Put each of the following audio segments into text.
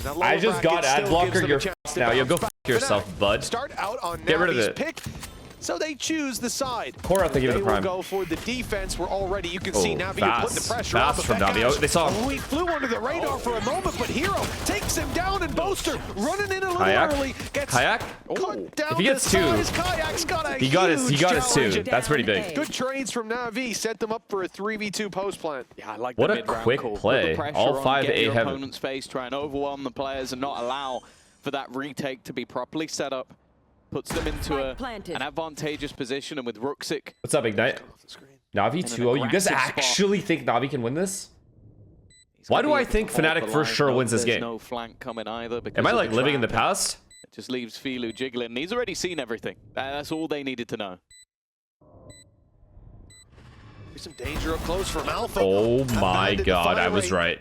I just got ad blocker. You're f***ed now. Yo, go f*** yourself, bud. Start out on Get rid of Navi's it. pick. So they choose the side. Cora, thank you for They the will prime. go for the defense. We're already, you can see Navi putting the pressure fast on. from Navi. Oh, they saw him. Oh, he flew under the radar for a moment, but Hero takes him down, and Boaster running in a little early. Gets Kayak? cut down If he gets to two, size. Kayak's got a he got his two. challenge. That's pretty big. Good trades from Navi. Set them up for a 3v2 post plant. Yeah, I like What the a mid-round quick call. play. Put the pressure All on, 5 get A your heaven. opponent's face, try and overwhelm the players and not allow for that retake to be properly set up. Puts them into an advantageous position, and with Ruxic. What's up, Ignite? Navi 2-0. You guys actually think Navi can win this? Why do I think Fnatic for sure wins this game? No flank coming either. Am I like living in the past? It just leaves Filu jiggling. He's already seen everything. That's all they needed to know. There's some danger up close from Alpha. Oh my god, I was right.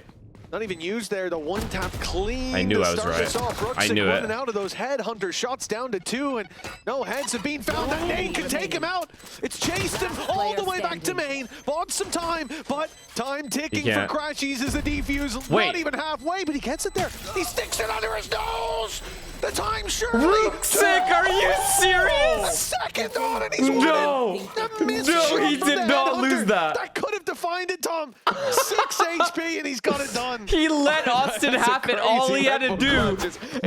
Not even used there. The one tap clean. I knew I was right. I knew it. Running out of those headhunter shots down to 2, and no heads have been found. That nade can take him out. It's chased him all the way back to main. Bought some time, but time ticking for Crashies as the defuse. Not even halfway, but he gets it there. He sticks it under his nose. The time surely. Ruxic, are you serious? A second on, and he's won No, no, he did not lose that. That could have defined it, Tom. 6 HP, and he's got it done. He let Austin happen. All he had to do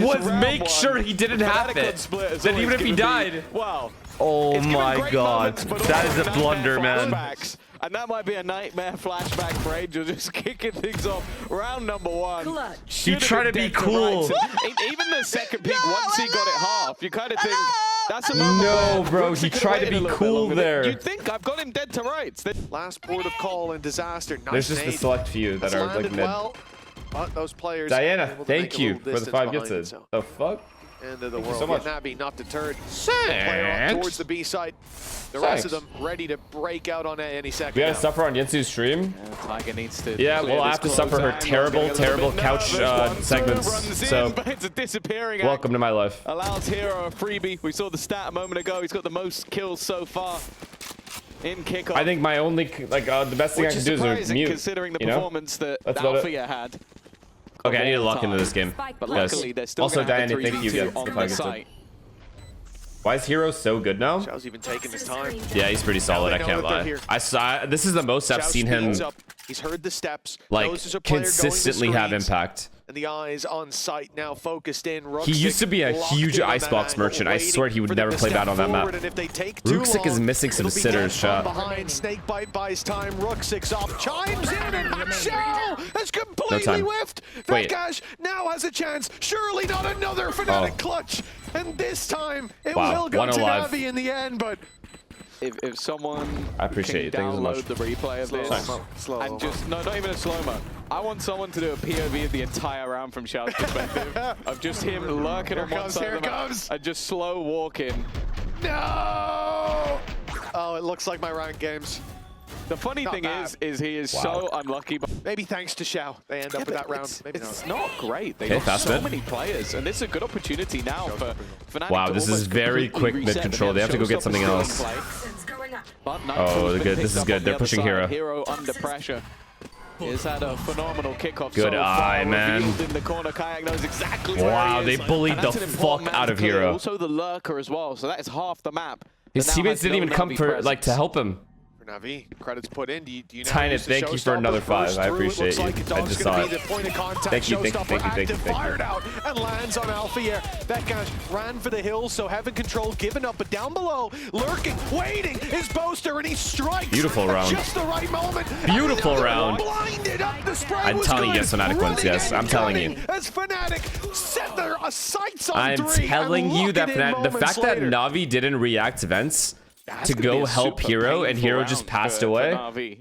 was make sure he didn't have it. That even if he died. Wow. Oh my god. That is a blunder, man. And that might be a nightmare flashback for Angel, just kicking things off. Round number 1. He tried to be cool. Even the second pick, once he got it half, you kind of think, that's a moment. No, bro, he tried to be cool there. You'd think I've got him dead to rights. Last port of call and disaster. Nice There's just the select few that are like mid. Well, but those players Diana, thank you for the 5 gifts. The fuck? End of the Thank world. you so much. Navi not deterred. Player up towards the B side. The rest of them ready to break out on any second. We gotta suffer on Yensu's stream. Tiger needs to. Yeah, we'll have to suffer her terrible, terrible couch segments. So, it's disappearing. Welcome to my life. Allows Hero a freebie. We saw the stat a moment ago. He's got the most kills so far in Kickoff. I think my only, the best thing I can do is mute. Considering the performance that Alpha had. Okay, I need to lock into this game. But luckily, they're still also, Diana, thank you on the site. Why is Hero so good now? Xiao's even taking his time. Yeah, he's pretty solid. I can't lie. I saw. This is the most I've seen him. He's heard the steps. Like consistently have impact. And the eyes on sight now focused in. He used to be a huge icebox merchant. I swear he would never play bad on that map. Ruxic is missing some sitters shot. Behind Snakebite buys time. Ruxic's off. Chimes in and Xiao has completely whiffed. Vekash now has a chance. Surely not another Fnatic clutch. And this time it will go to Navi in the end, but if someone I appreciate can it. download the replay of this and just not even a slow-mo. I want someone to do a POV of the entire round from Xiao's perspective of just him lurking on one side of the map and just slow walking. No! Oh, it looks like my ranked games. The funny thing is he is so unlucky. But maybe thanks to Xiao, they end up with that round. Maybe it's not great. They got so many players, and this is a good opportunity now for Fnatic. Wow, this is very quick mid control. They have to go get something else. Oh, good. This is good. They're pushing Hero. Hero under pressure. He's had a phenomenal kickoff. Good eye, man. In the corner, Kayak knows exactly wow, where he they is. bullied the fuck out of Hero. Also the lurker as well, so that is half the map. His teammates didn't even come for to help him. Navi, credits put in. Do you know Tynet, thank you for another 5. I appreciate you. I just saw it. Thank you. Fired out and lands on Alpha here. Vekash ran for the hills, so Heaven Control given up, but down below, lurking, waiting, is Boaster, and he strikes. Beautiful round. Just the right moment. Beautiful round. Blinded up the spray. I'm telling you, yes, Fnatic wins. Yes, I'm telling you. As Fnatic set their sights on I'm telling you that the fact that Navi didn't react to vents to go help Hero and Hero just passed away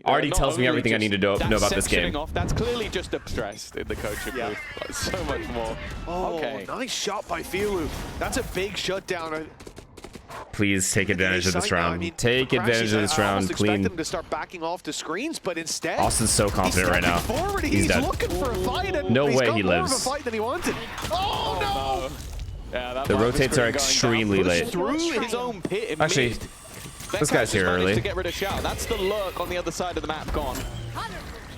already tells me everything I need to know about this game. That's clearly just stressed in the coaching booth. Like, so much more. Oh, nice shot by Filu. That's a big shutdown. Please take advantage of this round. Take advantage of this round. Clean. Expect them to start backing off the screens, but instead Austin's so confident right now. He's dead. Looking for a fight, and no way he more lives. of a fight than he wanted. Oh no! Yeah, the rotates are extremely late. Through his own pit. Actually, this guy's here early. To get rid of Xiao. That's the lurk on the other side of the map gone.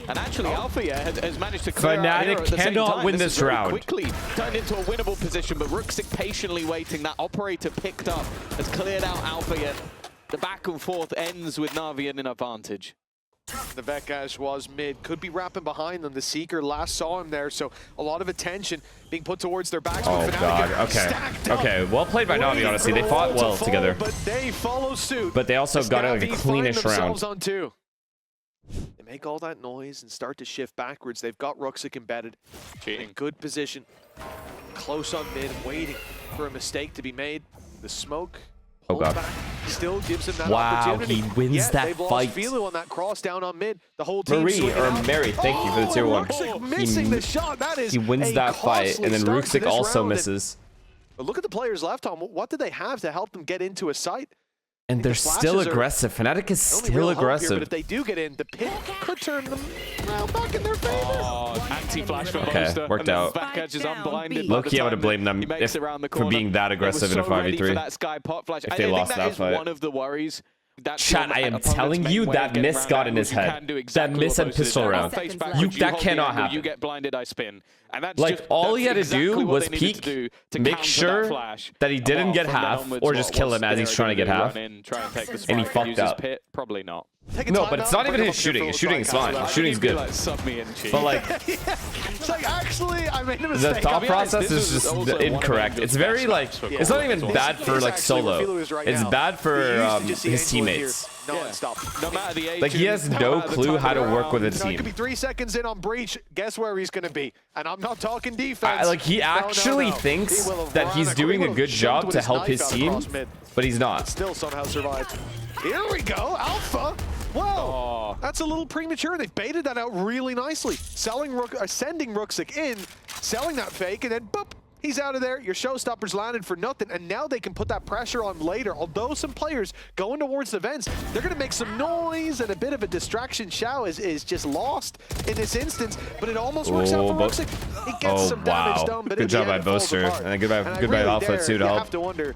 And actually, Alpha has managed to clear out Hero at the same cannot time. win this round. Quickly turned into a winnable position, but Ruxic patiently waiting. That operator picked up, has cleared out Alpha yet. The back and forth ends with NAVI in an advantage. The Vekash was mid, could be wrapping behind them. The Seeker last saw him there, so a lot of attention being put towards their backs. Oh god, okay, well played by NAVI, honestly. They fought well together. But they follow suit. But they also got like a cleanish round. On two. They make all that noise and start to shift backwards. They've got Ruxic embedded. In good position. Close on mid, waiting for a mistake to be made. The smoke. Oh god. Back, still gives him that opportunity. He wins that they've fight. Lost Philo on that cross down on mid. The whole team Mary, thank you for the tier 1. Missing the shot. That is he wins that fight, and then Ruxic also misses. But look at the players left, Tom. What did they have to help them get into a site? And they're still aggressive. Fnatic is still aggressive. Here, but if they do get in, the pit could turn them back in their favor. Oh, anti-flash for okay, Boaster. worked out. Backcatch is unblinded. Low-key, I would have blamed them for being that aggressive in a 5v3. That Sky pot flash. If they lost that fight. One of the worries. Chat, I am telling you that miss got in his head. That miss and pistol round. That cannot happen. You get blinded, I spin. And that's like, all he had to do was peek, make sure that he didn't get half, or just kill him as he's trying to get half. And he fucked up. Probably not. No, but it's not even his shooting. His shooting is fine. His shooting's good. But like, it's like, actually, I made a mistake. The thought process is just incorrect. It's very like, it's not even bad for like solo. It's bad for his teammates. No matter the age, like he has no clue how to work with a team. It could be 3 seconds in on breach. Guess where he's going to be? And I'm not talking defense. Like he actually thinks that he's doing a good job to help his team, but he's not. Still somehow survived. Here we go, Alpha. Whoa, that's a little premature. They've baited that out really nicely. Sending Ruxic in, selling that fake, and then boop, he's out of there. Your showstoppers landed for nothing, and now they can put that pressure on later. Although some players going towards the vents, they're going to make some noise, and a bit of a distraction. Shao is just lost in this instance, but it almost works out for Ruxic. He gets some damage done, but good job by Boaster, and goodbye Alpha too to help. You have to wonder,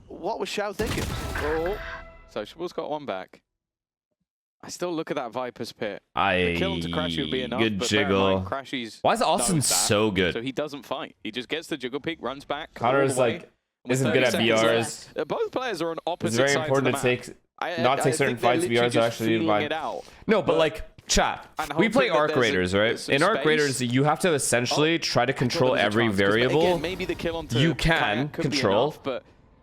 what was Shao thinking? So Shabu's got one back. I still look at that Viper's pit. The kill him to Crashy would be enough, good but jiggle. Why is Austin so good? So he doesn't fight. He just gets the jiggle peek, runs back. Connor's like, isn't good at BRs. Both players are on opposite sides. It's very important to not take certain fights. BRs are actually fine. No, but like, chat, we play Arc Raiders, right? In Arc Raiders, you have to essentially try to control every variable you can control.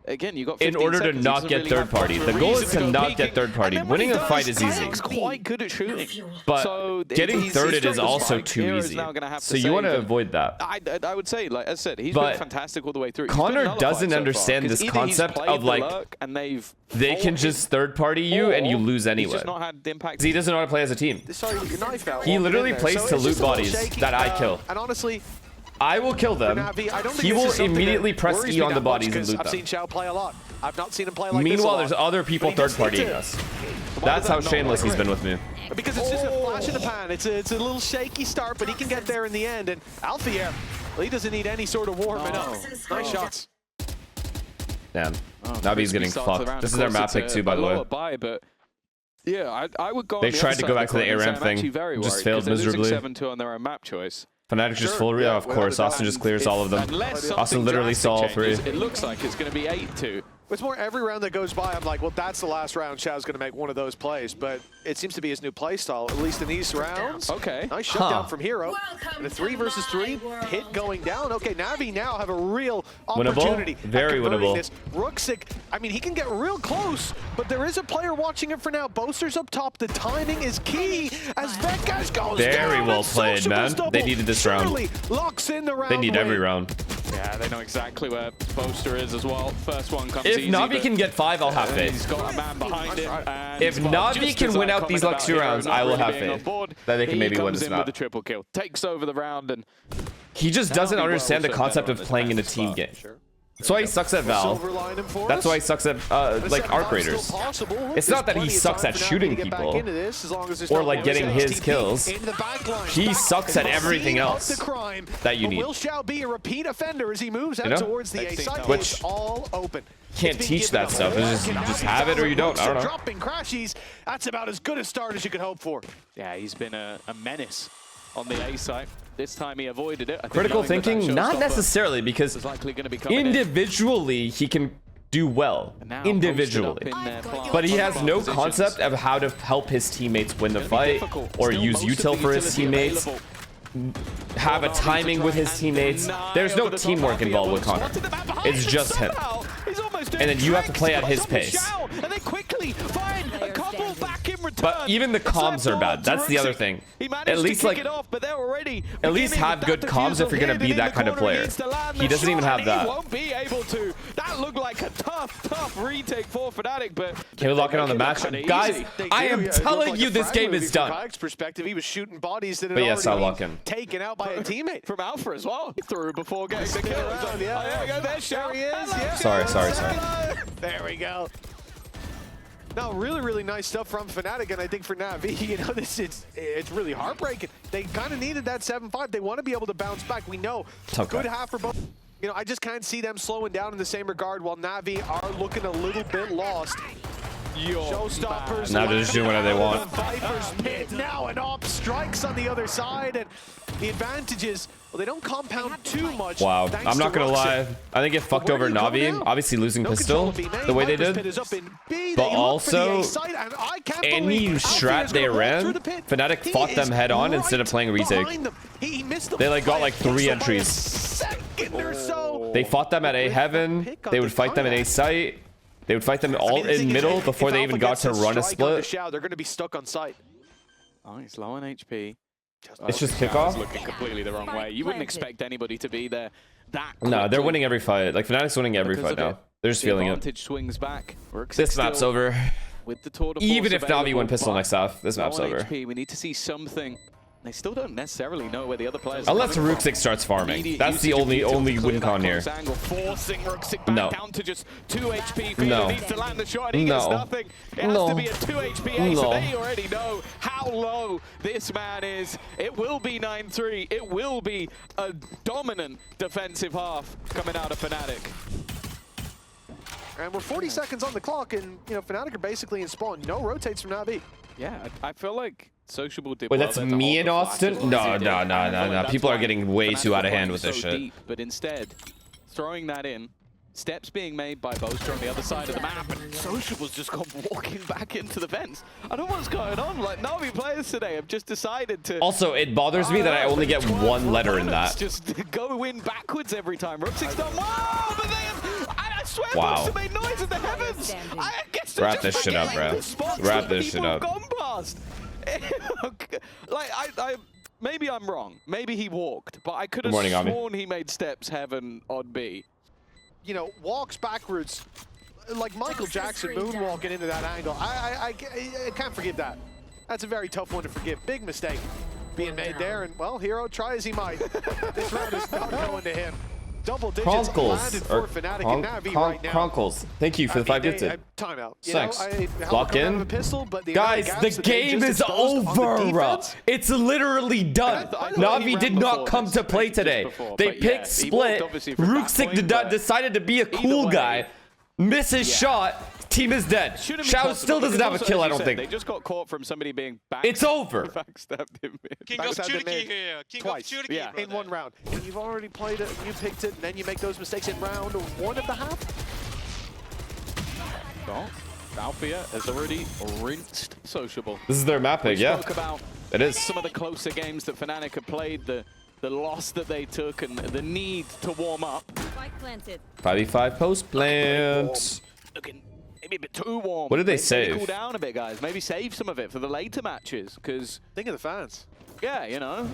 Again, you got in order to not get third party. The goal is to not get third party. Winning a fight is easy. He's quite good at shooting. But getting thirded is also too easy. So you want to avoid that. I would say, like I said, he's been fantastic all the way through. Connor doesn't understand this concept of like, they can just third party you and you lose anyway. He doesn't know how to play as a team. He literally plays to loot bodies that I kill. And honestly, I will kill them. He will immediately press E on the bodies and loot them. I've seen Shao play a lot. I've not seen him play like Meanwhile, there's other people third partying us. That's how shameless he's been with me. Because it's just a flash in the pan. It's a little shaky start, but he can get there in the end. And Alpha, well, he doesn't need any sort of warming up. Nice shots. Damn. Navi's getting fucked. This is their map pick too, by the way. But yeah, I would go. They tried to go back to the ARAM thing, just failed miserably. 7-2 on their own map choice. Fnatic just full real, of course. Austin just clears all of them. Austin literally saw all 3. It looks like it's going to be 8-2. It's more every round that goes by, I'm like, well, that's the last round. Shao's going to make one of those plays, but it seems to be his new play style, at least in these rounds. Okay. Nice shutdown from Hero. And a 3 versus 3 hit going down. Okay, NAVI now have a real opportunity. Winnable. Very winnable. This. Ruxic, I mean, he can get real close, but there is a player watching it for now. Boaster's up top. The timing is key as Vekash goes Very well played, man. They needed this round. Locks in the round. They need every round. Yeah, they know exactly where Boaster is as well. First one comes easy. If NAVI can get 5, I'll have faith. He's got a man behind it. If NAVI can win out these next 2 rounds, I will have faith that they can maybe win this map. With the triple kill, takes over the round, and he just doesn't understand the concept of playing in a team game. That's why he sucks at Val. That's why he sucks at like Arc Raiders. It's not that he sucks at shooting people or like getting his kills. He sucks at everything else that you need. Will Xiao be a repeat offender as he moves out towards the A site, which all open. Can't teach that stuff. It's just have it or you don't. I don't know. Dropping crashes. That's about as good a start as you could hope for. Yeah, he's been a menace on the A site. This time he avoided it. Critical thinking, not necessarily, because individually he can do well. Individually. But he has no concept of how to help his teammates win the fight or use util for his teammates. Have a timing with his teammates. There's no teamwork involved with Connor. It's just him. And then you have to play at his pace. But even the comms are bad. That's the other thing. At least like, at least have good comms if you're gonna be that kind of player. He doesn't even have that. He won't be able to. That looked like a tough retake for Fnatic, but can we lock in on the match, guys? I am telling you, this game is done. Perspective, he was shooting bodies that had yes, I'll lock in. Taken out by a teammate from Alpha as well. He threw before getting the kill. There he is. Yeah. Sorry. There we go. No, really nice stuff from Fnatic, and I think for NAVI, you know, it's really heartbreaking. They kind of needed that 7-5. They want to be able to bounce back. We know good half for both. You know, I just can't see them slowing down in the same regard, while NAVI are looking a little bit lost. Showstoppers. Now they're just doing whatever they want. Viper's pit now, and Op strikes on the other side, and the advantages, well, they don't compound too much. Wow, I'm not gonna lie. I think it fucked over NAVI, obviously losing pistol the way they did. But also, any strat they ran, Fnatic fought them head on instead of playing retake. They like got like 3 entries. They fought them at A heaven. They would fight them at A site. They would fight them all in middle before they even got to run a split. They're going to be stuck on site. Oh, he's low on HP. It's just kickoff. Looking completely the wrong way. You wouldn't expect anybody to be there that quickly. No, they're winning every fight. Like Fnatic's winning every fight now. They're just feeling it. Swings back. This map's over. With the tour de force even if NAVI win pistol next half, this map's over. HP, we need to see something. They still don't necessarily know where the other players unless Rooksik starts farming. That's the only win con here. Forcing Rooksik back down to just 2 HP. Feeder needs to land the shot and he gets nothing. It has to be a 2 HP ace, so they already know how low this man is. It will be 9-3. It will be a dominant defensive half coming out of Fnatic. And we're 40 seconds on the clock, and you know Fnatic are basically in spawn. No rotates from NAVI. Yeah, I feel like Sociable did Wait, that's me and Austin? No. People are getting way too out of hand with this shit. Deep, but instead, throwing that in, steps being made by Boaster on the other side of the map, and Sociable's just gone walking back into the vents. I don't know what's going on. Like, NAVI players today have just decided to... Also, it bothers me that I only get 1 letter in that. Just go in backwards every time. Rooksik's done... Whoa, but they have... I swear Boaster made noise in the heavens. I guess wrap this shit up, bro. Wrap this shit up. Gone past. Like, maybe I'm wrong. Maybe he walked, but I could have sworn he made steps heaven on B. You know, walks backwards, like Michael Jackson moonwalking into that angle. I can't forgive that. That's a very tough one to forgive. Big mistake being made there, and well, Hero, try as he might. This round is not going to him. Double digits landed for Fnatic and NAVI right now. Cronkles, thank you for the 5 gifted. Timeout. Thanks. Lock in. Guys, the game is over. It's literally done. NAVI did not come to play today. They picked split. Rooksik decided to be a cool guy. Misses shot. Team is dead. Xiao still doesn't have a kill, I don't think. They just got caught from somebody being back. It's over. Backstabbed him. King of Turkey here. King of Turkey. Yeah, in 1 round. And you've already played it, you picked it, and then you make those mistakes in round 1 of the half. Well, Alfia has already rinsed Sociable. This is their map pick, yeah. Spoke about it is. Some of the closer games that Fnatic have played, the loss that they took, and the need to warm up. 5v5 post plant. Looking maybe a bit too warm. What did they save? Cool down a bit, guys. Maybe save some of it for the later matches, because... Think of the fans. Yeah, you know.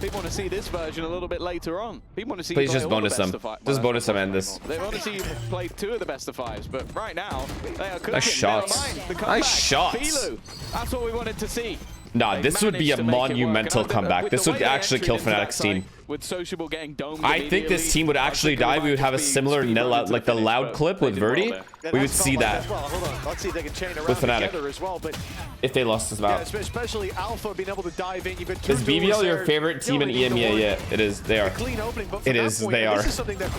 People want to see this version a little bit later on. People want to see. Please just bonus them. Just bonus them and this. They want to see you play 2 of the best of 5s, but right now they are cooking. Nice shots. Nice shots. Bilu, that's what we wanted to see. Nah, this would be a monumental comeback. This would actually kill Fnatic's team. With Sociable getting domed I think this team would actually die. We would have a similar like the loud clip with Verdi. We would see that Let's see if they can chain around with Fnatic as well, but if they lost this map. yeah, especially Alpha being able to dive in. Is BBL your favorite team in EMEA? Yeah, it is. They are. Clean opening, but It is. They are. This is something that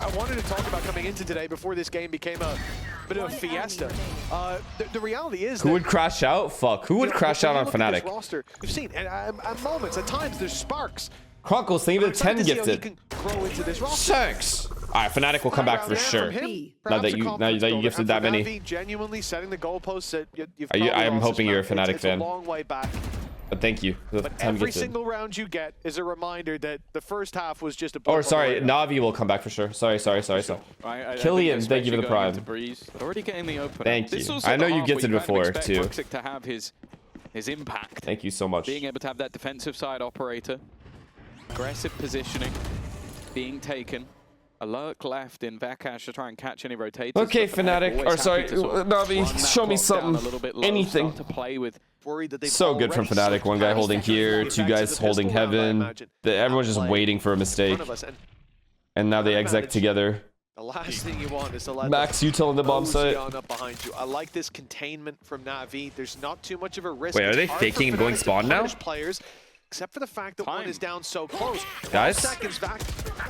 I wanted to talk about coming into today before this game became a bit of a fiesta. The reality is who would crash out? Fuck. Who would crash out on Fnatic? Roster, we've seen at moments, at times, there's sparks. Chronicles, think of the 10 gifted. 6. All right, Fnatic will come back for sure. Now that you gifted that many. Genuinely setting the goalposts. I am hoping you're a Fnatic fan. It's a long way back. But thank you. But every single round you get is a reminder that the first half was just a. Or sorry, Navi will come back for sure. Sorry. Killian, thank you for the prime. Already getting the opener. Thank you. I know you gifted before too. To have his impact. Thank you so much. Being able to have that defensive side operator. Aggressive positioning being taken. A lurk left in Vakash to try and catch any rotators. Okay, Fnatic. Or sorry, Navi, show me something. Anything. To play with. So good from Fnatic. One guy holding here, two guys holding heaven. Everyone's just waiting for a mistake. And now they exec together. The last thing you want is to let Max, you telling the bomb site. Behind you. I like this containment from Navi. There's not too much of a risk. Wait, are they faking and going spawn now? Players, except for the fact that one is down so close. Guys? Seconds back.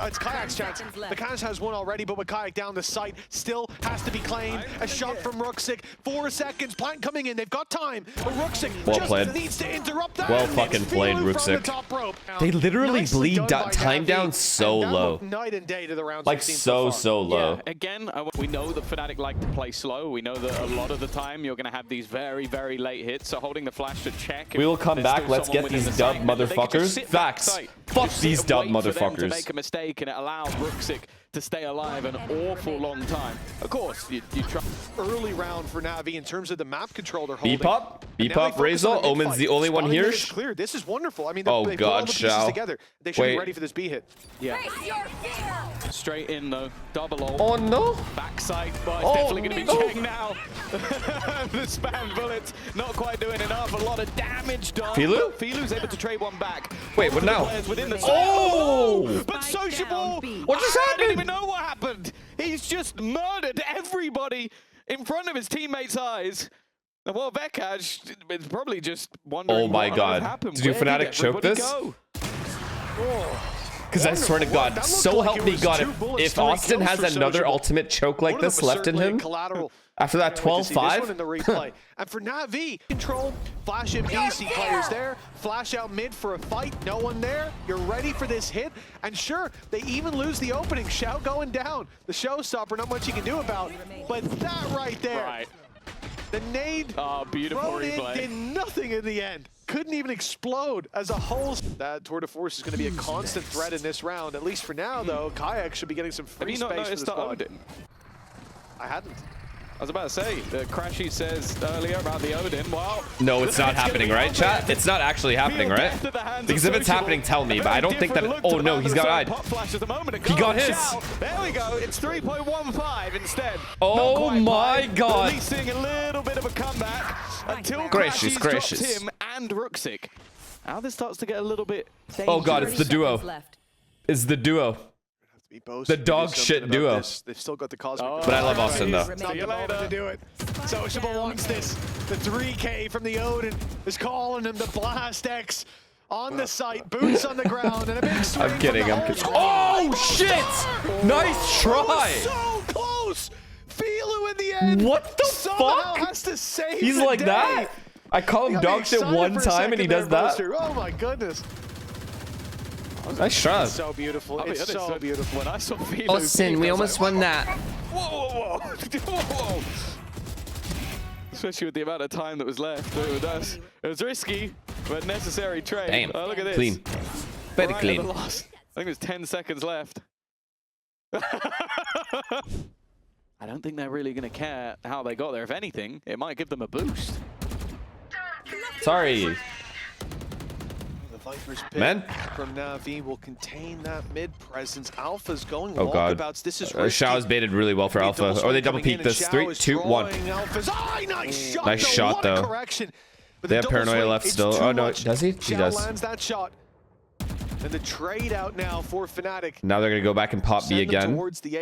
It's Kayak's chance. The Kaz has one already, but with Kayak down the site, still has to be claimed. A shot from Ruxic. 4 seconds. Plant coming in. They've got time. But Ruxic just needs to interrupt that. Well fucking played, Ruxic. They literally bleed time down so low. Night and day to the rounds. Like so low. Yeah, again, we know that Fnatic like to play slow. We know that a lot of the time you're going to have these very late hits. So holding the flash to check. We will come back. Let's get these dub motherfuckers. Facts. Fuck these dub motherfuckers. To make a mistake, and it allowed Ruxic to stay alive an awful long time. Of course, you try. Early round for Navi in terms of the map control they're holding. Bepop, Razor, Omen's the only one here. Clear. This is wonderful. I mean, oh god, Shao. Together. They should be ready for this B hit. Yeah. Straight in though, double ult. Oh no. Backside, but it's definitely going to be checked now. The spam bullets not quite doing enough. A lot of damage done. Filu's able to trade one back. Wait, what now? Oh! But Sociable. What just happened? I don't even know what happened. He's just murdered everybody in front of his teammates' eyes. And well, Vekash is probably just wondering what happened. Did Fnatic choke this? Because I swear to God, so help me God, if Austin has another ultimate choke like this left in him, after that 12-5, and for Navi, control, flash in BC players there, flash out mid for a fight, no one there, you're ready for this hit, and sure, they even lose the opening, Shout going down, the showstopper, not much you can do about, but that right there, the nade beautiful replay. Did nothing in the end. Couldn't even explode as a whole. That tour de force is going to be a constant threat in this round, at least for now, though. Kayak should be getting some free space for the spawn. I hadn't. I was about to say, Crashy says earlier about the Odin. Well, no, it's not happening, right, chat? It's not actually happening, right? Because if it's happening, tell me. But I don't think that. Oh no, he's got eyed. He got his. There we go. It's 3.15 instead. Oh my God! Releasing a little bit of a comeback until Crashy's dropped him and Ruxic. Now this starts to get a little bit dangerous. Oh God, it's the duo. It's the duo. The dog shit duo. They've still got the cosmic. But I love Austin though. See you later to do it. Sociable wants this. The 3K from the Odin is calling him the Blast X on the site, boots on the ground, and a big swing. I'm kidding. Oh shit! Nice try. So close. Filu in the end. What the fuck? Has to save He's like day. that. I call him dog shit one time and he does that. Oh my goodness. Nice shot. It's so beautiful. It's so beautiful. When I saw Filu, Austin, we almost won that. Whoa. Especially with the amount of time that was left. It was risky, but necessary trade. Damn. Oh, look at this. Clean. Very clean. I think there's 10 seconds left. I don't think they're really going to care how they got there. If anything, it might give them a boost. Sorry. Viper's pick Man. from Navi will contain that mid presence. Alpha's going walkabouts. This is Shao is baited really well for Alpha. Or they double peek this. 3, 2, 1. Nice shot, Nice shot though. Correction. They have paranoia left still. Oh no, does he? He does. Lands that shot. And the trade out now for Fnatic. Now they're gonna go back and pop B again,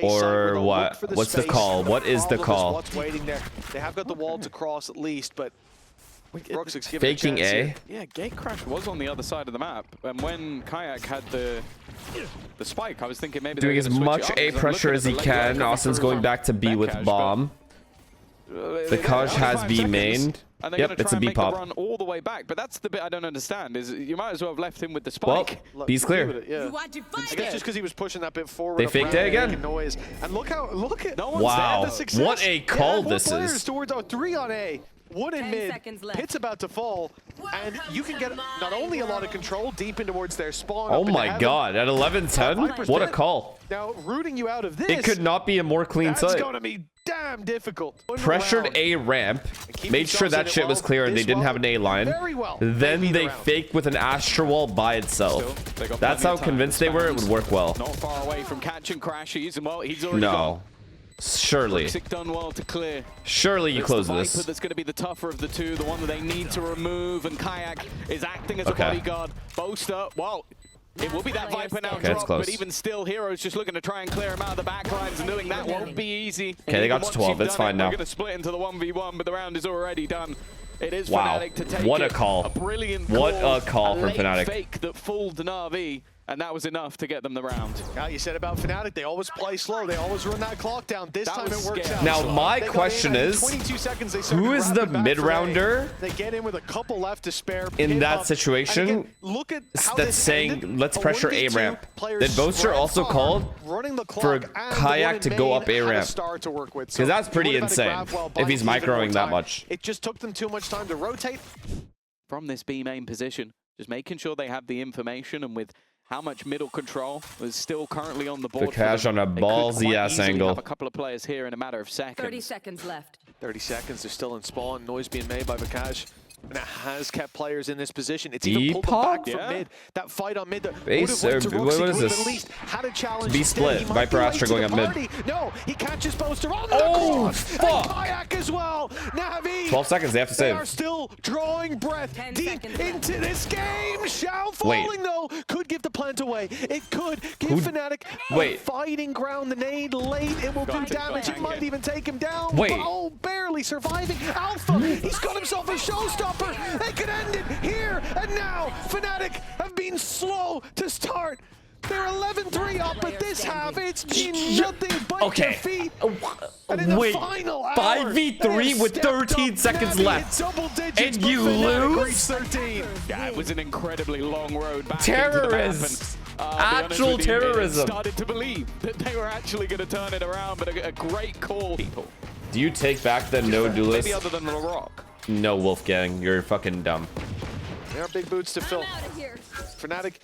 or what? What's the call? What is the call? What's waiting there? They have got the wall to cross at least, but Brooksik's faking A. Yeah, Gate Crash was on the other side of the map, and when Kayak had the spike, I was thinking maybe doing as much A pressure as he can. Austin's going back to B with bomb. The Kaj has B mained. And they're yep, going to it's try a and B make pop. the run all the way back, but that's the bit I don't understand. Is you might as well have left him with the spike. Well, B's clear. Yeah. I guess just because he was pushing that bit forward. They faked A again. Noise. And look at no one's wow, there. what a call this is. Towards 3 on A, 1 in mid. Pit's about to fall, and you can get not only a lot of control deep in towards their spawn. Oh my god, at 11-10, what a call. Now rooting you out of this. It could not be a more clean that's site. That's going to be damn difficult. Pressured A ramp, made sure that shit was clear and they didn't have an A line. Then they faked with an Astra wall by itself. That's how convinced they were it would work well. Not far away from catching Crashies, and well, he's already no. Surely. Done well to clear. Surely you close this. That's going to be the tougher of the two, the one that they need to remove, and Kayak is acting as a bodyguard. Boaster, well, it will be that Viper now drop, but even still, Hero's just looking to try and clear him out of the back lines, and doing that won't be easy. Okay, they got to 12. It's fine now. We're going to split into the 1v1, but the round is already done. It is wow. Fnatic to take what a it. call. A brilliant what call. a call from Fnatic. Fake that fooled NAVI, and that was enough to get them the round. Yeah, you said about Fnatic, they always play slow. They always run that clock down. This time it works out. Now my question is, 22 seconds, who is the mid-rounder they get in with a couple left to spare in that situation again, look at how that's saying ended. let's pressure A ramp? Then Boaster also called for Kayak to go up A ramp. Because that's pretty insane if he's microing that much. It just took them too much time to rotate. From this B main position, just making sure they have the information, and with how much middle control is still currently on the board. The Cash on a ballsy ass angle. Have a couple of players here in a matter of seconds. 30 seconds left. 30 seconds, they're still in spawn. Noise being made by Vikash. And it has kept players in this position. It's even pulled them back from mid. That fight on mid. Base, what is this? B split. Viper Astra going up mid. No, he catches Boaster on the fuck. And Kayak as well. NAVI. 12 seconds, they have to save. They are still drawing breath deep into this game. Shao falling though could give the plant away. It could give Fnatic a fighting ground. The nade late. It will do damage. It might even take him down. Oh, barely surviving. Alpha, he's got himself a showstopper. They could end it here and now. Fnatic have been slow to start. They're 11-3 up, but this half, it's been nothing but defeat. And in the final hour, 5v3 with 13 seconds left. And you lose? 13. Yeah, it was an incredibly long road back. Terrorists. Actual terrorism. Started to believe that they were actually going to turn it around, but a great call. Do you take back the no duelist? Maybe other than the Rock. No, Wolfgang, you're fucking dumb. There are big boots to fill. Fnatic,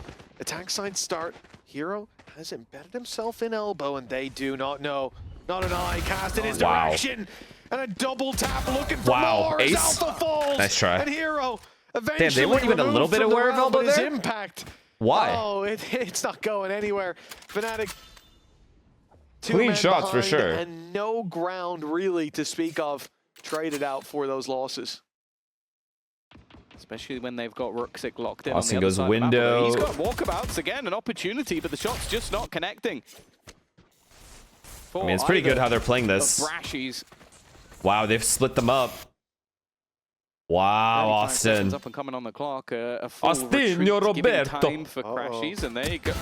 attack side start. Hero has embedded himself in elbow, and they do not know. Not an eye cast in his direction. And a double tap looking for more. Ace. Alpha falls. Nice try. And Hero eventually damn, they weren't even a little bit aware of elbow there? Impact. Why? Oh, it's not going anywhere. Fnatic. Clean shots for sure. And no ground really to speak of. Traded out for those losses. Especially when they've got Rooksik locked in. Austin on the goes other side window. He's got walkabouts again, an opportunity, but the shot's just not connecting. I mean, it's pretty good how they're playing this. Brashies. Wow, they've split them up. Wow, Austin. Up and coming on the clock. A full Austin, Roberto. Time for Crashies, and there you go.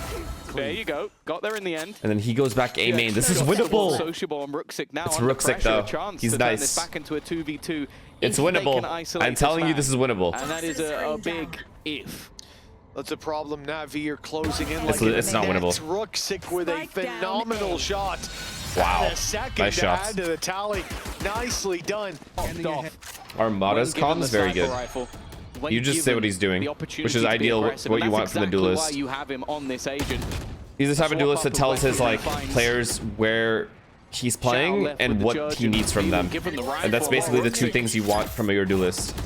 There you go. Got there in the end. And then he goes back A main. This is winnable. Sociable on Rooksik now. It's Rooksik though. He's nice. This back into a 2v2. It's winnable. I'm telling you, this is winnable. And that is a big if. That's a problem. NAVI are closing in. It's not winnable. Rooksik with a phenomenal shot. Wow. And a second nice to shots. add to the tally. Nicely done. Armada's comm is very good. You just say what he's doing, which is ideal. What you want from the duelist. Why you have him on this agent. He's the type of duelist that tells his players where he's playing and what he needs from them. And that's basically the two things you want from your duelist.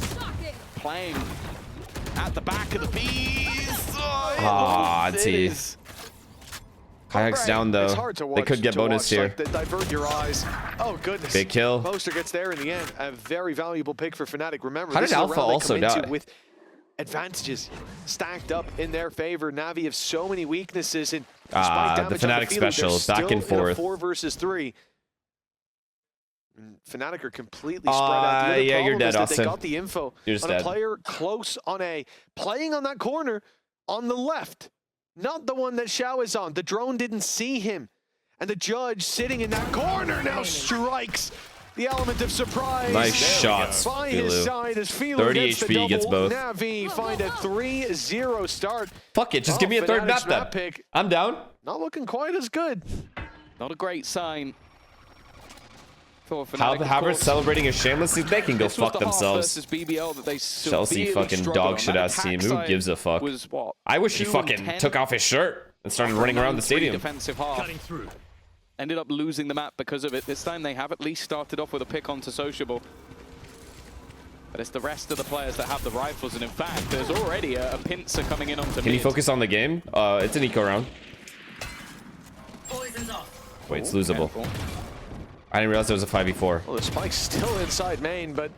Playing at the back of the piece. Ah, Kayak's down though. They could get bonus here. Like, divert your eyes. Oh goodness. Big kill. Boaster gets there in the end. A very valuable pick for Fnatic. Remember, how this did is Alpha also die? With advantages stacked up in their favor. Navi have so many weaknesses, and the Fnatic special back and forth. 4 versus 3. Fnatic are completely spread out. Yeah, you're dead, Austin. They got the info on a player close on A, playing on that corner on the left. Not the one that Xiao is on. The drone didn't see him. And the judge sitting in that corner now strikes the element of surprise. Nice shots, by his side as Philo 30 HP gets both. Navi find a 3-0 start. Fuck it, just give me a third map then. Pick. I'm down. Not looking quite as good. Not a great sign. Havertz celebrating a shameless. They can go fuck themselves. Chelsea fucking dog shit ass team. Who gives a fuck? I wish he fucking took off his shirt and started running around the stadium. Defensive half. Ended up losing the map because of it. This time they have at least started off with a pick onto Sociable. But it's the rest of the players that have the rifles, and in fact, there's already a pincer coming in onto mid. Can you focus on the game? It's an eco round. Wait, it's losable. Careful. I didn't realize it was a 5v4. Well, the spike's still inside main, but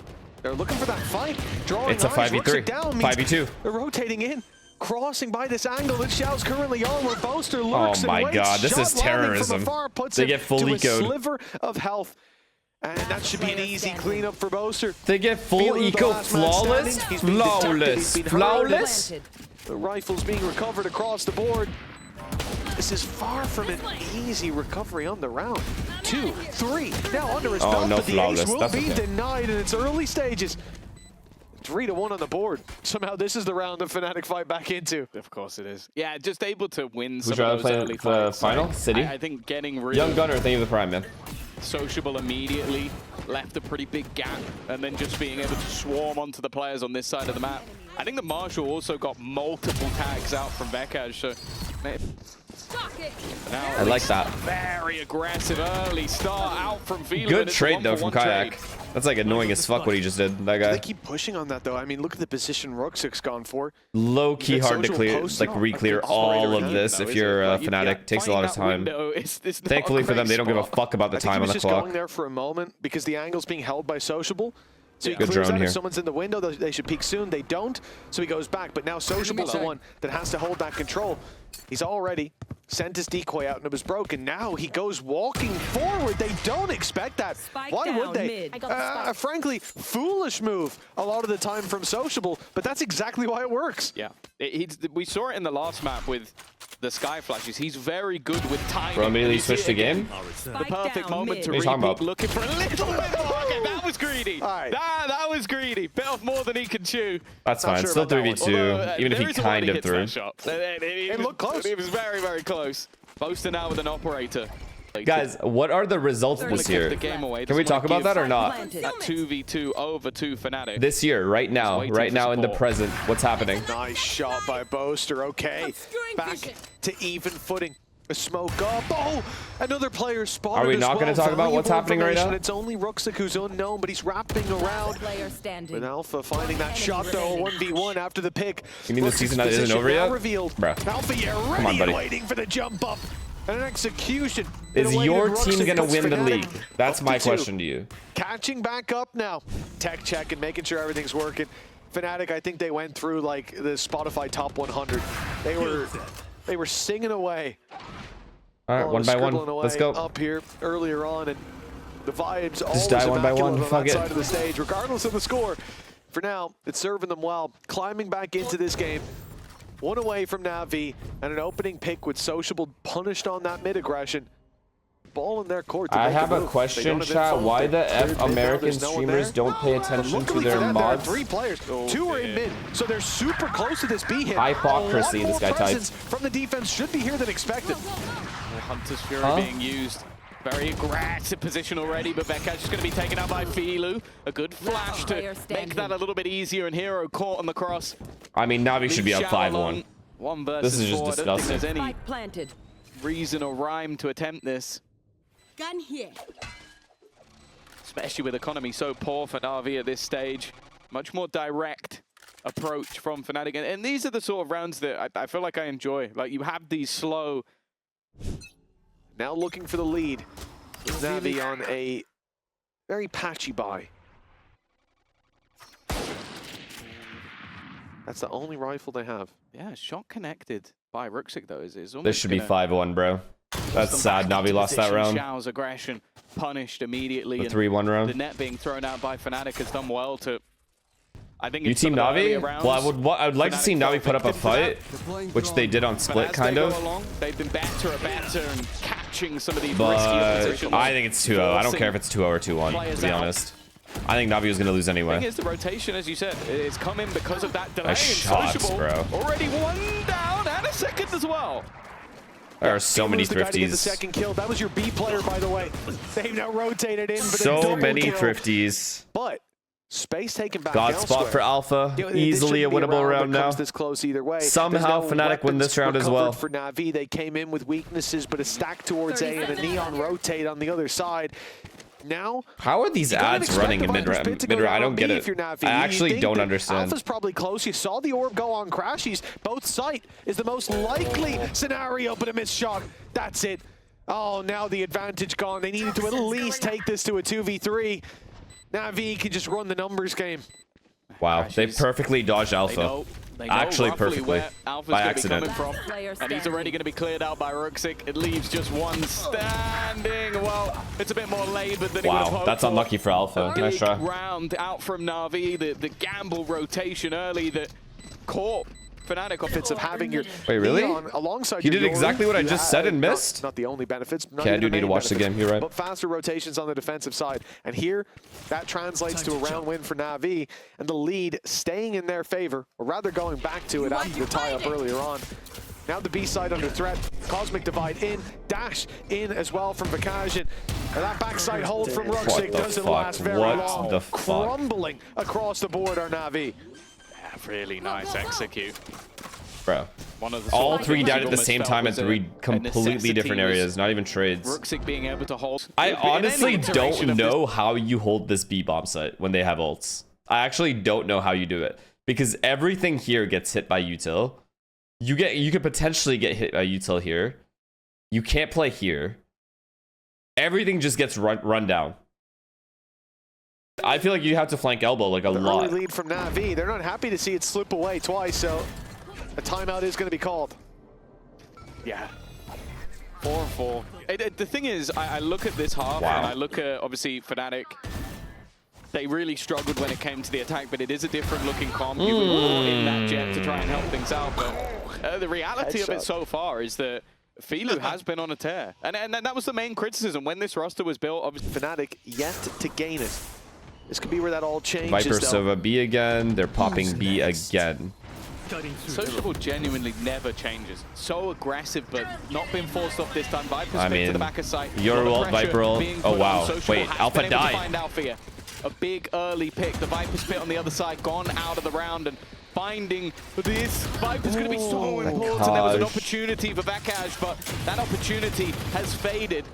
they're looking for that fight. Drawing it's a 5v3. 5v2. They're rotating in, crossing by this angle that Xiao's currently on, where Boaster lurks. Oh my god, this is terrorism. They get full ecoed. Sliver of health. And that should be an easy cleanup for Boaster. They get full eco flawless? Flawless? The rifle's being recovered across the board. This is far from an easy recovery on the round. 2, 3, now under his belt, no, but the flawless. ace will be denied in its early stages. 3-1 on the board. Somehow this is the round that Fnatic fight back into. Of course it is. Yeah, just able to win some of those early fights. The final? City? I think getting rid Young Gunner, thank you for the prime, man. Sociable immediately left a pretty big gap, and then just being able to swarm onto the players on this side of the map. I think the Marshal also got multiple tags out from Vekaj, so now I like that. Very aggressive early start out from Philo. Good trade though from Kayak. That's like annoying as fuck what he just did, that guy. They keep pushing on that though. I mean, look at the position Rooksik's gone for. Low key hard to clear, like re-clear all of this if you're a Fnatic. Takes a lot of time. Thankfully for them, they don't give a fuck about the time on the clock. Just going there for a moment because the angle's being held by Sociable. So he good clears drone out. here. If someone's in the window, they should peek soon. They don't, so he goes back. But now Sociable's the one that has to hold that control. He's already sent his decoy out and it was broken. Now he goes walking forward. They don't expect that. Why would they? Frankly, foolish move a lot of the time from Sociable, but that's exactly why it works. Yeah, we saw it in the last map with the Sky Flashes. He's very good with timing. Bro, immediately switched the game. The perfect moment to repeat, looking for a little bit more. Okay, that was greedy. Right. That was greedy. Bit off more than he could chew. That's fine. Still 3v2, even if he kind of threw. It looked close. It was very, very close. Boaster now with an operator. Guys, what are the results this year? Can we talk about that or not? That 2v2 over to Fnatic. This year, right now in the present, what's happening? Nice shot by Boaster. Okay, back to even footing. A smoke up. Oh, another player spotted. Are we not going to talk about what's happening right now? It's only Rooksik who's unknown, but he's wrapping around. With Alpha finding that shot though, 1v1 after the pick. You mean the season that isn't over yet? Revealed. Bro. Alpha, you're ready, waiting for the jump up. And an execution. Is your team going to win the league? That's my question to you. Catching back up now. Tech check and making sure everything's working. Fnatic, I think they went through like the Spotify top 100. They were singing away. All right, one by one. Let's go. Up here earlier on, and the vibes just die one by one. Fuck it. Side of the stage, regardless of the score. For now, it's serving them well. Climbing back into this game. One away from NAVI, and an opening pick with Sociable punished on that mid-aggression. Ball in their court. I have a question, chat. Why the American streamers don't pay attention to their mods? 3 players. 2 are in mid, so they're super close to this B hit. Hypocrisy, this guy types. From the defense should be here than expected. Hunter's Fury being used. Very aggressive position already, but Vekaj is going to be taken out by Philo. A good flash to make that a little bit easier, and Hero caught on the cross. I mean, Navi should be up 5-1. This is just disgusting. I don't think there's any reason or rhyme to attempt this. Gun here. Especially with economy so poor for NAVI at this stage. Much more direct approach from Fnatic. And these are the sort of rounds that I feel like I enjoy. Like, you have these slow Now looking for the lead. NAVI on a very patchy buy. That's the only rifle they have. Yeah, shot connected by Ruxic though. Is almost this should be 5-1, bro. That's sad. Navi lost that round. Xiao's aggression punished immediately. The 3-1 round. The net being thrown out by Fnatic has done well to. I think you team Navi? Well, I would like to see Navi put up a fight, which they did on Split, kind of. They've been better and catching some of these but risky positions. I think it's 2-0. I don't care if it's 2-0 or 2-1, to be honest. I think Navi was going to lose anyway. The thing is, the rotation, as you said, is coming because of that delay. Nice shots, bro. Already one down and a second as well. There are so many thrifties. The second kill. That was your B player, by the way. They've now rotated in. But so many thrifties. But space taken back God spot for Alpha. Easily a winnable round now. This close either way. Somehow Fnatic win this round as well. For Navi, they came in with weaknesses, but a stack towards A and a Neon rotate on the other side. Now, how are these ads running in mid-round? I don't get it. I actually don't understand. Alpha's probably close. You saw the orb go on crashies. Both site is the most likely scenario, but a missed shot. That's it. Oh, now the advantage gone. They needed to at least take this to a 2v3. NAVI can just run the numbers game. Wow, they perfectly dodged Alpha. They know actually perfectly, by accident. And he's already going to be cleared out by Ruxic. It leaves just one standing. Well, it's a bit more labored than he would have hoped. Wow, that's unlucky for Alpha. Nice try. Round out from Navi, the gamble rotation early that caught Fnatic. Benefits of having your Wait, really? Alongside he did exactly what I just said and missed? Not the only benefits. Okay, I do need to watch the game. You're right. But faster rotations on the defensive side. And here, that translates to a round win for Navi. And the lead staying in their favor, or rather going back to it after the tie-up earlier on. Now the B side under threat. Cosmic Divide in. Dash in as well from Vikajan. And that backside hold from Ruxic doesn't last very long. What the fuck? Crumbling across the board are Navi. Really nice execute. Bro. All three died at the same time in three completely different areas, not even trades. Ruxic being able to hold. I honestly don't know how you hold this B-bomb site when they have ults. I actually don't know how you do it. Because everything here gets hit by util. You could potentially get hit by util here. You can't play here. Everything just gets run down. I feel like you have to flank elbow like a lot. Early lead from NAVI. They're not happy to see it slip away twice, so a timeout is going to be called. Yeah. 4-4. The thing is, I look at this half, and I look at, obviously, Fnatic. They really struggled when it came to the attack, but it is a different looking comp. You would pull in that jet to try and help things out, but the reality of it so far is that Filu has been on a tear. And that was the main criticism when this roster was built. Obviously, Fnatic yet to gain it. This could be where that all changes. Viper Sova B again. They're popping B again. Sociable genuinely never changes. So aggressive, but not been forced off this time. Viper's to the back of sight. Your ult, Viper ult. Oh wow. Wait, Alpha died. Find Alpha. A big early pick. The Viper's pit on the other side, gone out of the round, and finding this Viper's going to be so important. There was an opportunity for Vakash, but that opportunity has faded.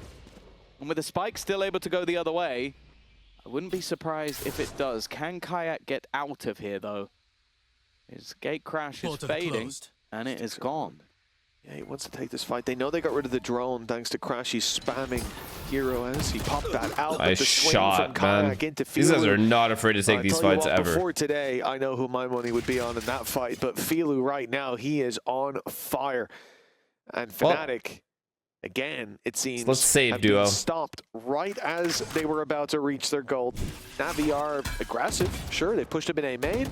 And with the spike still able to go the other way, I wouldn't be surprised if it does. Can Kayak get out of here, though? His gate crash is fading, and it is gone. Yeah, he wants to take this fight. They know they got rid of the drone thanks to Crashy spamming Hero as he popped that out. Nice shot, man. These guys are not afraid to take these fights ever. Before today, I know who my money would be on in that fight, but Filu right now, he is on fire. And Fnatic, again, it seems, let's save duo. Stopped right as they were about to reach their goal. Navi are aggressive, sure, they pushed him in A main.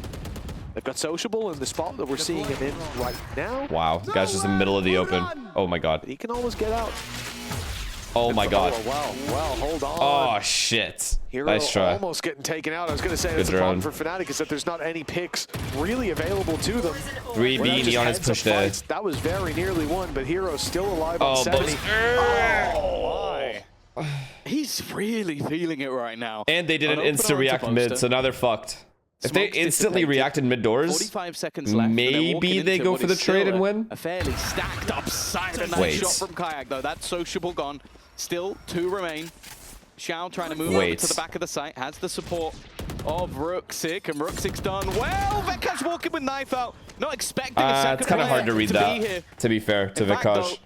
They've got sociable in the spot that we're seeing him in right now. Wow, the guy's just in the middle of the open. Oh my god. But he can always get out. Oh my god. Oh, well, hold on. Oh shit. Hero nice try. Almost getting taken out. I was going to say that's the problem for Fnatic is that there's not any picks really available to them. 3B, Neon is pushed in. That was very nearly one, but Hero's still alive on 70. Oh my. He's really feeling it right now. And they did an insta-react mid, so now they're fucked. If they instantly reacted mid-doors, 45 seconds left, maybe they go for the trade and win. A fairly stacked up side. A nice shot from Kayak, though. That's sociable gone. Still 2 remain. Xiao trying to move over to the back of the site. Has the support of Ruxic, and Ruxic's done well. Vikash walking with knife out. Not expecting a second it's kind of hard to read that, to be fair, to Vikash.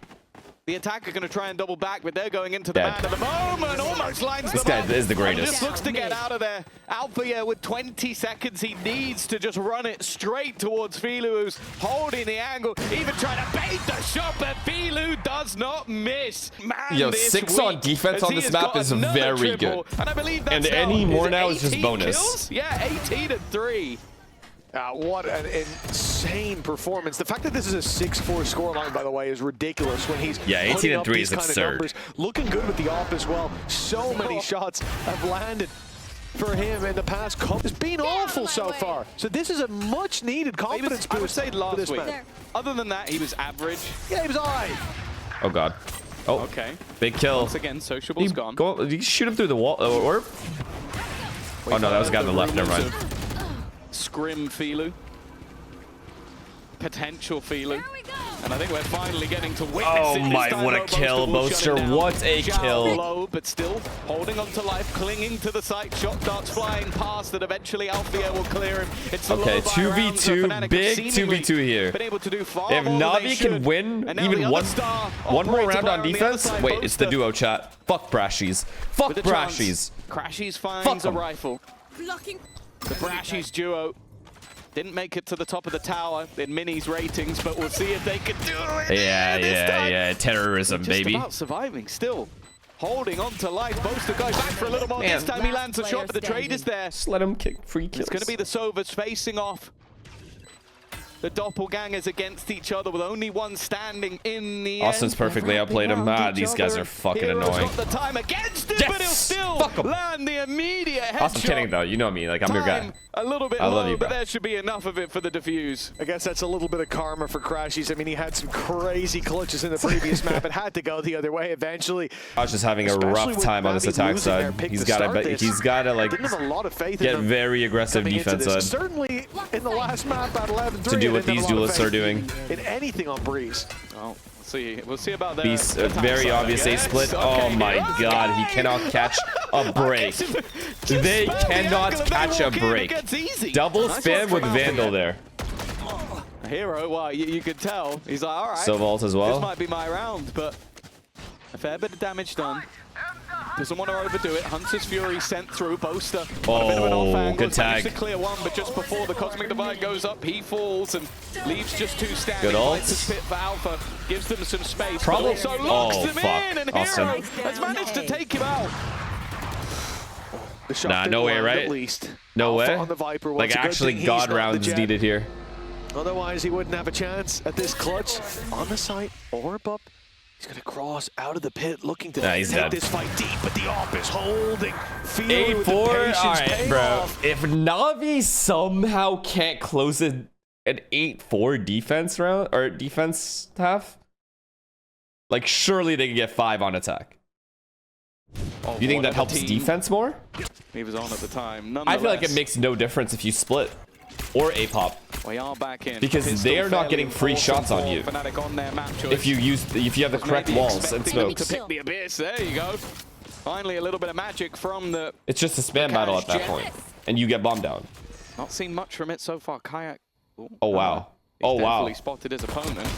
The attack are going to try and double back, but they're going into the man at the moment. Almost lines this them guy is the greatest. Just looks to get out of there. Alpha, yeah, with 20 seconds, he needs to just run it straight towards Filu, who's holding the angle, even trying to bait the shot, but Filu does not miss. Man, yo, 6 on defense on this map is very good. And I believe that's and any more now is just bonus. Kills? Yeah, 18 and 3. What an insane performance. The fact that this is a 6-4 scoreline, by the way, is ridiculous when he's 18 and 3 is absurd. Looking good with the off as well. So many shots have landed for him in the past couple. It's been awful so far. So this is a much needed confidence boost. I would say last week. Man. Other than that, he was average. Yeah, he was all right. Oh god. Oh, okay. Big kill. Once again, Sociable's gone. Did you shoot him through the wall? Or? Oh no, that was a guy on the left. Never mind. Scrim Filu. Potential Filu. And I think we're finally getting to witness it. Oh my, what a kill, Boaster. What a kill. Low, but still holding on to life, clinging to the site. Shot darts flying past that eventually Althea will clear him. It's okay, 2v2, big 2v2 here. Been able to do far if Navi can win even one more round on defense, wait, it's the duo chat. Fuck Brashies. Fuck Brashies. Crashies finds a rifle. The Brashies duo didn't make it to the top of the tower in Mini's ratings, but we'll see if they can do it. Yeah. Terrorism, just baby. About surviving still. Holding on to life. Boaster goes back for a little more. This time he lands a shot, but the trade is there. Just let him kick free kills. It's going to be the Sovas facing off. The doppelgangers against each other with only one standing in the Austin's perfectly outplayed him. These guys are fucking annoying. Got the time against it, but he'll still land the immediate headshot. Austin kidding though, you know me, like I'm your guy. A little bit low, but there should be enough of it for the defuse. I guess that's a little bit of karma for Crashies. I mean, he had some crazy clutches in the previous map. It had to go the other way eventually. I was just having a rough time on this attack side. He's got to like didn't have a lot of faith get very aggressive defense side. Certainly in the last map at 11-3. To do what these duelists are doing. In anything on Breeze. Oh, we'll see about that. Beast, very obvious A split. Oh my god, he cannot catch a break. They cannot catch a break. Double spam with Vandal there. Hero, well, you could tell. He's like, all right. So vault as well. This might be my round, but a fair bit of damage done. Doesn't want to overdo it. Hunter's Fury sent through. Boaster. Oh, good tag. To clear one, but just before the Cosmic Divide goes up, he falls and leaves just 2 standing. Good ult. Pit for Alpha. Gives them some space. Probably. Also locks them fuck. in, and Awesome. Hero has managed to take him out. Nah, no way, right? At least. No way. On the Viper. Like actually god rounds needed here. Otherwise, he wouldn't have a chance at this clutch. On the site, orb up. He's going to cross out of the pit, looking to take this fight deep, but the AWP is holding. 8-4, all right, bro. If Navi somehow can't close an 8-4 defense round, or defense half, like surely they can get 5 on attack. Oh, you think that helps defense more? He was on at the time. I feel like it makes no difference if you split. Or A-pop. We are back in. Because they are not getting free shots on you. Fnatic on their map choice. If you have the correct walls and smokes. To pick the abyss. There you go. Finally a little bit of magic from the... It's just a spam battle at that point. And you get bombed down. Not seen much from it so far. Kayak. Oh wow. Oh wow. He's spotted his opponent.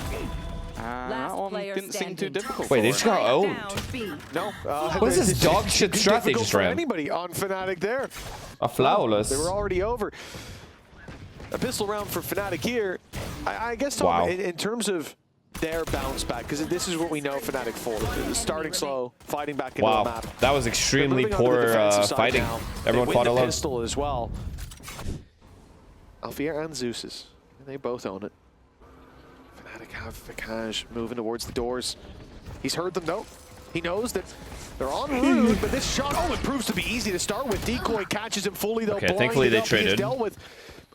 That one didn't seem too difficult. Wait, they just got owned. No. What is this dog shit strat they just ran? Anybody on Fnatic there? A flawless. They were already over. A pistol round for Fnatic here. I guess in terms of their bounce back, because this is what we know Fnatic for. Starting slow, fighting back into the map. That was extremely poor fighting. Everyone fought alone. Pistol as well. Alfier and Zeus's. They both own it. Fnatic have Vikaj moving towards the doors. He's heard them though. He knows that they're en route, but this shot, it proves to be easy to start with. Decoy catches him fully though. Okay, thankfully they traded. Dealt with.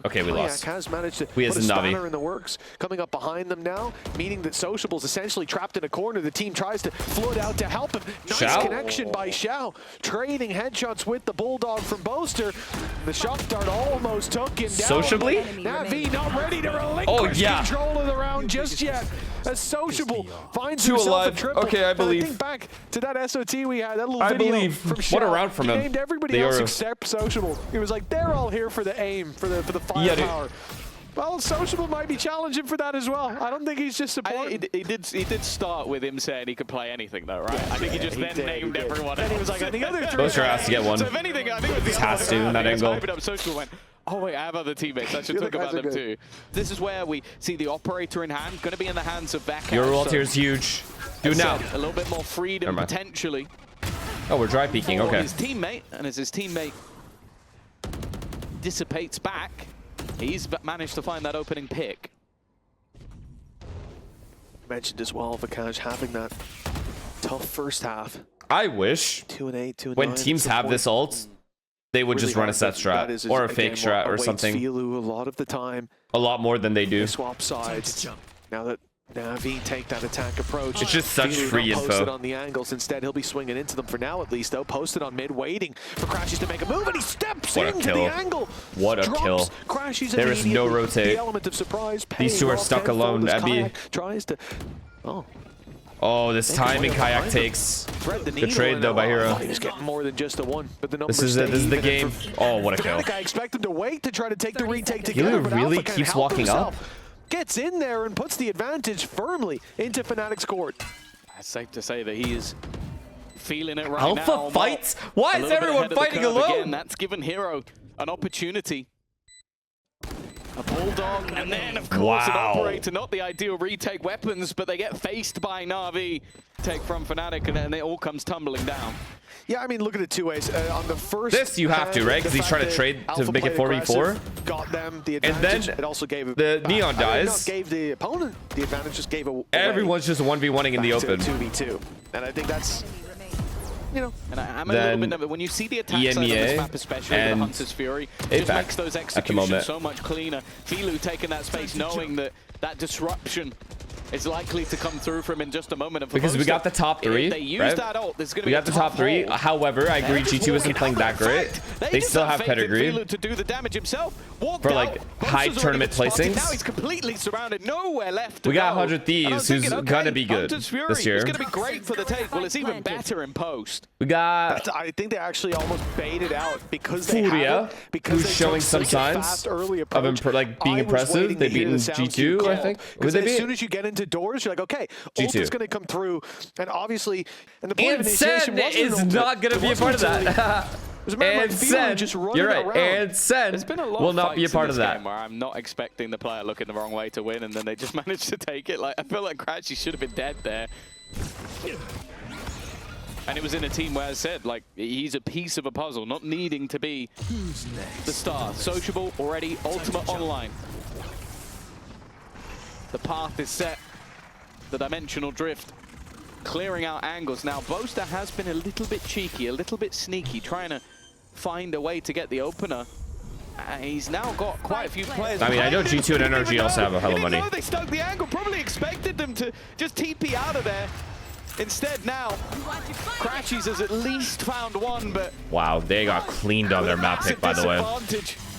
Okay, we lost. Has managed to we put a NAVI spanner in the works. Coming up behind them now, meaning that Sociable's essentially trapped in a corner. The team tries to float out to help him. Nice connection by Xiao. Trading headshots with the Bulldog from Boaster. The shock dart almost took him down. Sociably? NAVI not ready to relinquish control of the round just yet. As Sociable finds himself a triple. Okay, I believe. I think back to that SOT we had, that little video from Xiao. What a round from him. He named everybody else except Sociable. He was like, they're all here for the aim, for the firepower. Well, Sociable might be challenging for that as well. I don't think he's just supporting. He did start with him saying he could play anything, though, right? Yeah, I think he just named everyone. And he was like, I think other three. Boaster has to get one. So if anything, I think it was Just has to in that angle. Sociable went, oh wait, I have other teammates. I should talk about them too. This is where we see the operator in hand, going to be in the hands of Beck. Your ult here is huge. Do it now. A little bit more freedom potentially. Oh, we're dry peeking. Okay. His teammate, and as his teammate dissipates back, he's managed to find that opening pick. Mentioned as well, Vakash having that tough first half. I wish 2-8, 2-9. when teams have this ult, they would really just run a set strat or a fake strat or something. Filu a lot of the time. A lot more than they do. They swap sides. Now that NAVI take that attack approach. It's just such free info. Posted on the angles. Instead, he'll be swinging into them for now, at least, though. Posted on mid, waiting for Crashies to make a move, and he steps into the angle. What a kill. Crashies there is no rotate. The element of surprise. These two are stuck alone. Abby tries to. Oh, this timing Kayak takes. Good trade though by Hero. He was getting more than just a one, but the numbers this is the game. Oh, what a kill. I expect him to wait to try to take the retake together. He really keeps walking up. Gets in there and puts the advantage firmly into Fnatic's court. It's safe to say that he is feeling it right now. Alpha fights? Why is everyone fighting alone? Again. That's given Hero an opportunity. A bulldog, and then of course an operator, not the ideal retake weapons, but they get faced by NAVI. Take from Fnatic, and then it all comes tumbling down. Yeah, I mean, look at it two ways. On the first, this you have to, right? Because he's trying to trade to make it 4v4. Got them the advantage. And then it also gave the Neon dies. Not gave the opponent the advantage, just gave away. Everyone's just 1v1ing in the open. 2v2, and I think that's. You know, and I'm a little bit nervous when you see the attack side of this map, especially the Hunter's Fury, it just makes those executions so much cleaner. Filu taking that space, knowing that that disruption is likely to come through from in just a moment. Because we got the top three, they use that ult, there's gonna we got the top three. However, I agree, G2 isn't playing that great. They still have pedigree Filu to do the damage himself. For like high tournament placings. Now he's completely surrounded, nowhere left to we got 100 Thieves, who's gonna be good this year. It's gonna be great for the take. Well, it's even better in post. We got. I think they actually almost baited out because they Furia, who's showing some signs of like being impressive. They've beaten G2, I think. Because as soon as you get into doors, you're like, okay, ult is going to come through, and obviously, and the point of initiation is not going to be a part of that. And Sen, you're right. And Sen will not be a part of that. Where I'm not expecting the player looking the wrong way to win, and then they just managed to take it. Like I feel like Crashy should have been dead there. And it was in a team where I said, like, he's a piece of a puzzle, not needing to be the star. Sociable already, Ultimate online. The path is set. The dimensional drift, clearing out angles. Now, Boaster has been a little bit cheeky, a little bit sneaky, trying to find a way to get the opener. He's now got quite a few players. I mean, I know G2 and NRG also have a hell of money. They stuck the angle, probably expected them to just TP out of there. Instead now, Crashies has at least found one, but... Wow, they got cleaned on their map pick, by the way.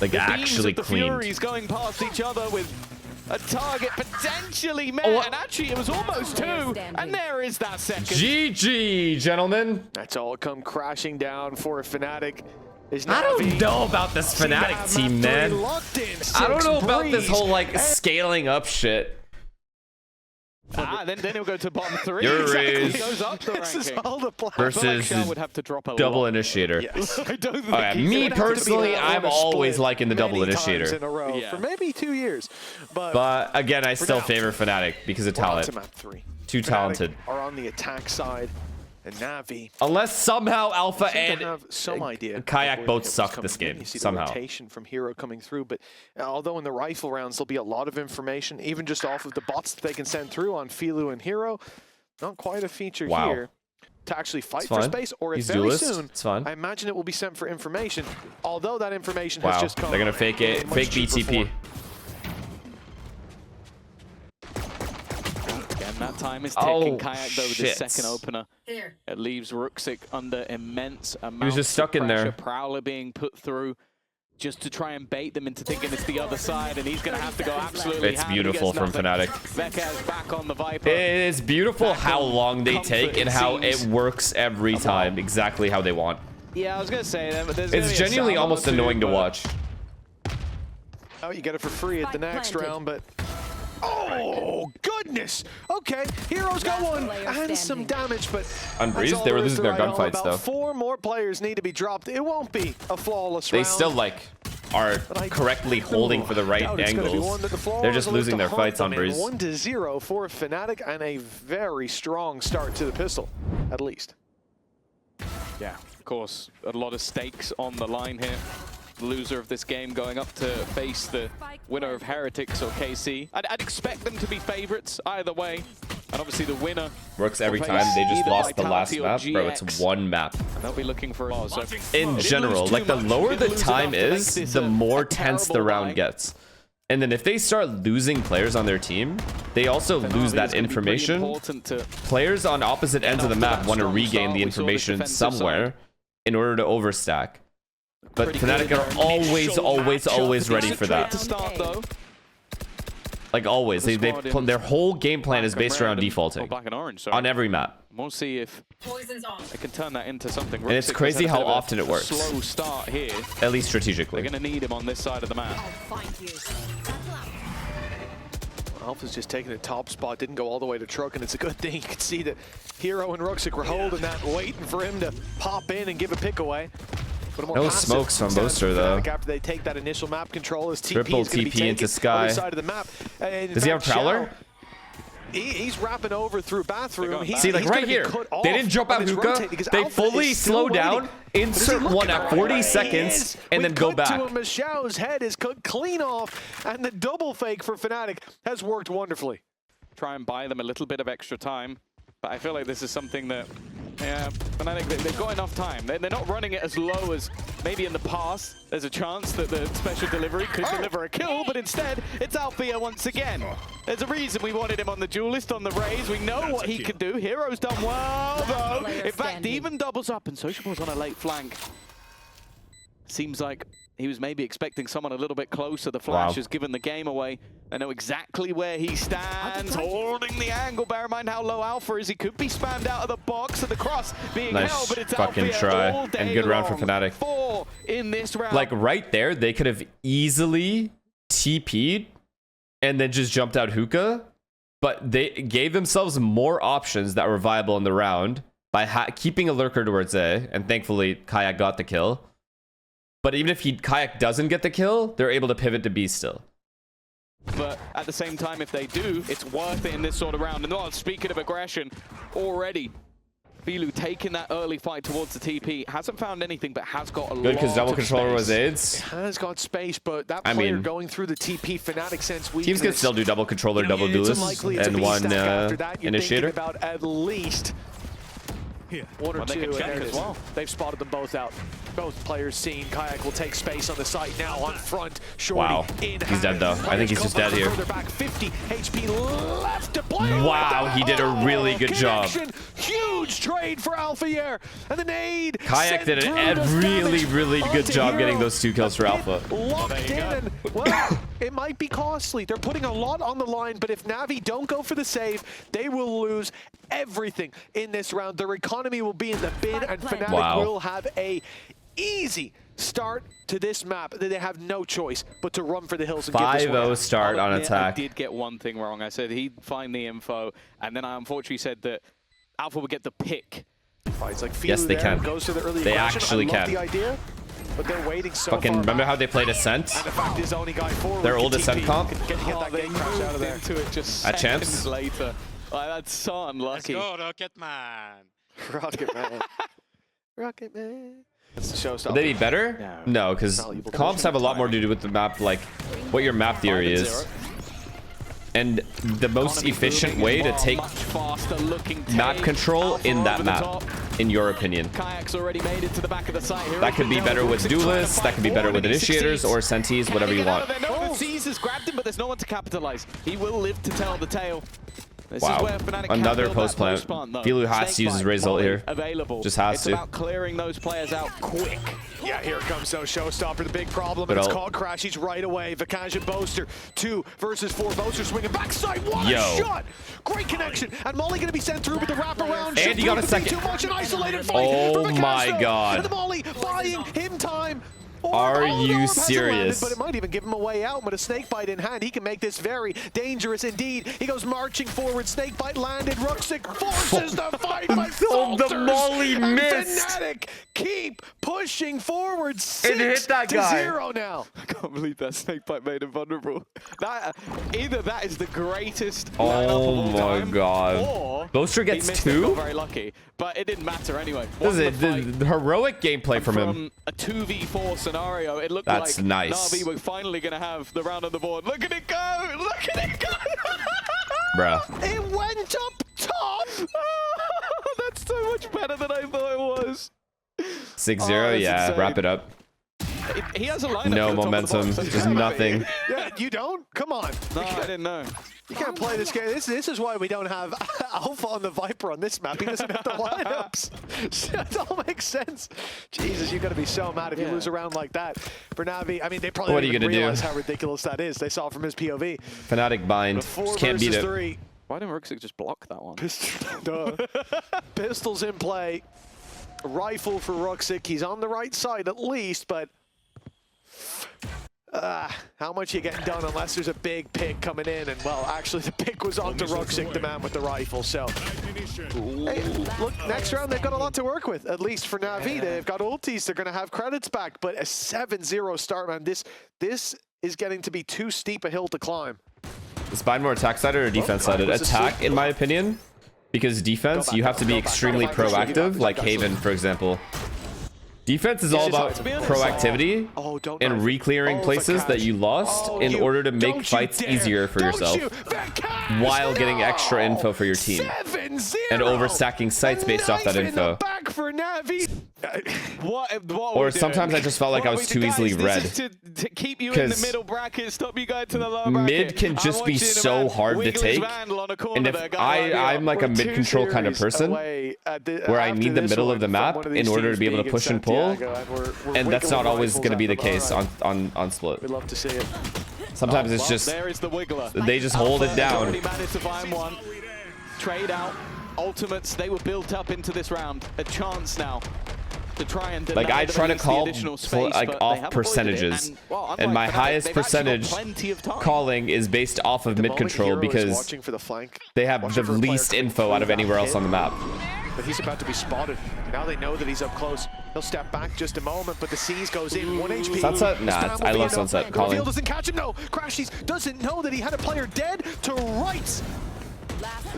Like, actually cleaned. The Furies going past each other with a target potentially met, and actually it was almost two, and there is that second. GG, gentlemen. That's all come crashing down for Fnatic. I don't know about this Fnatic team, man. I don't know about this whole, like, scaling up shit. Then he'll go to bottom three. Goes up the ranking. Versus would have to drop a double initiator. Yes. I don't think me personally, I'm always liking the double initiator. In a row for maybe 2 years. But again, I still favor Fnatic because of talent. Too talented. Are on the attack side. And NAVI, unless somehow Alpha and have some idea Kayak both suck this game, you see somehow. The rotation from Hero coming through, but although in the rifle rounds there'll be a lot of information, even just off of the bots that they can send through on Filu and Hero, not quite a feature here to actually fight for space, or if very soon, I imagine it will be sent for information, although that information has just come. They're going to fake it, fake BTP. That time is ticking. Kayak, though, with the second opener. It leaves Ruxic under immense amounts of pressure. Prowler being put through just to try and bait them into thinking it's the other side, and he's going to have to go absolutely It's beautiful from Fnatic. Vekaz back on the Viper. It is beautiful how long they take and how it works every time, exactly how they want. Yeah, I was going to say that, but it's genuinely almost annoying to watch. Oh, you get it for free at the next round, but... Oh, goodness! Okay, Hero's got one and some damage, but... On Breeze, they were losing their gunfights, though. 4 more players need to be dropped. It won't be a flawless round. They still, like, are correctly holding for the right angles. They're just losing their fights on Breeze. 1-0 for Fnatic and a very strong start to the pistol, at least. Yeah, of course, a lot of stakes on the line here. The loser of this game going up to face the winner of Heretics or KC. I'd expect them to be favorites either way. And obviously the winner works every time. They just lost the last map. Bro, it's one map. And they'll be looking for a so in general, like the lower the time is, the more tense the round gets. And then if they start losing players on their team, they also lose that information. Players on opposite ends of the map want to regain the information somewhere in order to overstack. But Fnatic are always ready for that. Like always, their whole game plan is based around defaulting on every map. We'll see if they can turn that into something. And it's crazy how often it works. Slow start here. At least strategically. They're going to need him on this side of the map. Alpha's just taking a top spot, didn't go all the way to truck, and it's a good thing. You can see that Hero and Ruxic were holding that, waiting for him to pop in and give a pick away. No smokes from Booster though. After they take that initial map control, his triple TP into Sky. Side of the map. Does he have a Prowler? He's wrapping over through bathroom. See, like right here, they didn't jump out hookah. They fully slow down, insert one at 40 seconds, and then go back. Michelle's head is cut clean off, and the double fake for Fnatic has worked wonderfully. Try and buy them a little bit of extra time, but I feel like this is something that, yeah, Fnatic, they've got enough time. They're not running it as low as maybe in the past. There's a chance that the special delivery could deliver a kill, but instead, it's Althea once again. There's a reason we wanted him on the duelist, on the Raze. We know what he can do. Hero's done well, though. In fact, even doubles up, and Sociable's on a late flank. Seems like he was maybe expecting someone a little bit closer. The flash has given the game away. I know exactly where he stands, holding the angle. Bear in mind how low Alpha is. He could be spammed out of the box, and the cross being held, but it's fucking try. And good round for Fnatic. 4 in this round. Like right there, they could have easily TP'd and then just jumped out hookah, but they gave themselves more options that were viable in the round by keeping a lurker towards A, and thankfully Kayak got the kill. But even if Kayak doesn't get the kill, they're able to pivot to B still. But at the same time, if they do, it's worth it in this sort of round. And well, speaking of aggression, already, Filu taking that early fight towards the TP. Hasn't found anything, but has got a lot of space. Good, because double controller was AIDS. Has got space, but that player going through the TP, Fnatic sense weakness. Teams can still do double controller, double duelist, and one initiator. About at least one or two, and as well. They've spotted them both out. Both players seen. Kayak will take space on the site now on front. Shorty he's dead though. I think he's just dead here. Back 50 HP left to play. Wow, he did a really good job. Huge trade for Alpha here, and the nade. Kayak did a really good job getting those 2 kills for Alpha. Locked in, and well, it might be costly. They're putting a lot on the line, but if Navi don't go for the save, they will lose everything in this round. Their economy will be in the bin, and Fnatic will have a easy start to this map. They have no choice but to run for the hills and 5-0 start on attack. I did get one thing wrong. I said he'd find the info, and then I unfortunately said that Alpha would get the pick. Fights like yes, they can. Goes to the early they actually can. The idea, but they're waiting so fucking far remember how they played Ascent? And the fact is only guy forward their old Ascent comp? Get that game crash out of there. Into it just a chance later. Like, that's so unlucky. Let's go, Rocket Man. Rocket Man. Rocket Man. That's the showstopper. Would they be better? No, because comps have a lot more to do with the map, like what your map theory is. And the most efficient way to take map control in that map, in your opinion. That could be better with duelists, that could be better with initiators or senties, whatever you want. Seas has grabbed him, but there's no one to capitalize. He will live to tell the tale. Wow, another post plant. Filu has to use his Raze ult here. Just has to. It's about clearing those players out quick. Yeah, here comes no showstopper. The big problem, and it's called Crashies right away. Vikash and Boaster, 2 versus 4. Boaster swinging backside. What a shot! Great connection. And Molly going to be sent through with the wraparound. And he got a second. Too much, an isolated fight oh my god. And the Molly buying him time. Are you serious? But it might even give him a way out. With a snakebite in hand, he can make this very dangerous indeed. He goes marching forward. Snakebite landed. Ruxic forces the fight, but the molly missed. Fnatic keep pushing forward. It hit that guy. 6-0 now. I can't believe that snakebite made him vulnerable. Either that is the greatest lineup Oh of all my time, god. or Boaster gets he missed 2? It, got very lucky, but it didn't matter anyway. This is the heroic gameplay from him. From a 2v4 scenario, it looked That's like nice. NAVI were finally going to have the round on the board. Look at it go! Look at it go! Bruh. It went up top. That's so much better than I thought it was. 6-0, yeah, insane. wrap it up. He has a lineup. No at the top of the momentum, box. just nothing. Yeah, you don't? Come on. No, I didn't know. You can't play this game. This is why we don't have Alpha on the Viper on this map. He doesn't have the lineups. It all makes sense. Jesus, you're going to be so mad if you lose a round like that. For Navi, I mean, they probably don't even realize how ridiculous that is. They saw it from his POV. Fnatic bind. Just can't beat it. 3. Why didn't Ruxic just block that one? Pistols in play. Rifle for Ruxic. He's on the right side at least, but how much you getting done unless there's a big pick coming in? And well, actually the pick was onto Ruxic, the man with the rifle. So hey, look, next round they've got a lot to work with, at least for Navi. They've got ultis, they're going to have credits back, but a 7-0 start, man. This is getting to be too steep a hill to climb. Is bind more attack sided or defense sided? Attack, in my opinion, because defense, you have to be extremely proactive, like Haven, for example. Defense is all about proactivity and re-clearing places that you lost in order to make fights easier for yourself while getting extra info for your team and overstacking sites based off that info. Or sometimes I just felt like I was too easily read. To keep you in the middle bracket, stop you going to the lower bracket. Mid can just be so hard to take. And if I'm like a mid control kind of person where I need the middle of the map in order to be able to push and pull, and that's not always going to be the case on split. We'd love to see it. Sometimes it's just there is the wiggler. They just hold it down. Already managed to find one. Trade out. Ultimates, they were built up into this round. A chance now to try and like I try to call like off percentages, and my highest percentage calling is based off of mid control because they have the least info out of anywhere else on the map. But he's about to be spotted. Now they know that he's up close. He'll step back just a moment, but the C's goes in. 1 HP. Sunset? Nah, I love Sunset. Calling. Doesn't catch him, no. Crashies doesn't know that he had a player dead to right.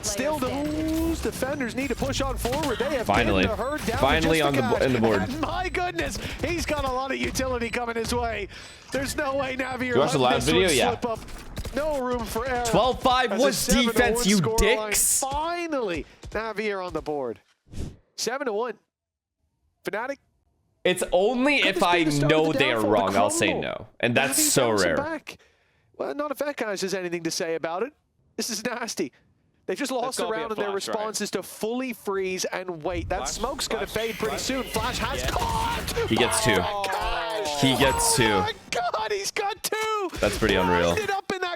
Still, those defenders need to push on forward. They have finally on the board. And my goodness, he's got a lot of utility coming his way. There's no way Navi you watched the last video? Yeah. Slip up. No room for error. 12-5 was defense, you dicks. Finally, Navi are on the board. 7-1. Fnatic. It's only if I know they are wrong, I'll say no. And that's so rare. Well, not if that guy has anything to say about it. This is nasty. They've just lost a round, and their response is to fully freeze and wait. That smoke's going to fade pretty soon. Flash has caught! He gets 2. He gets 2. Oh my god, he's got 2! That's pretty unreal.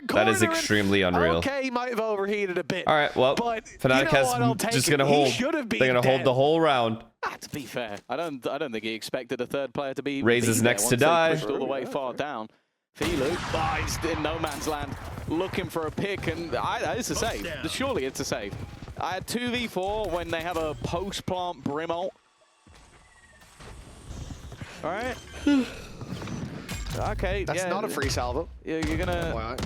That is extremely unreal. Okay, he might have overheated a bit. All right, well, Fnatic has just going to hold. They're going to hold the whole round. To be fair, I don't think he expected a third player to be Raises next to die. Pushed all the way far down. Filu, he's in no man's land, looking for a pick, and it's a save. Surely it's a save. I had 2v4 when they have a post-plant Brim ult. All right. Okay. That's not a free salvo. You're gonna.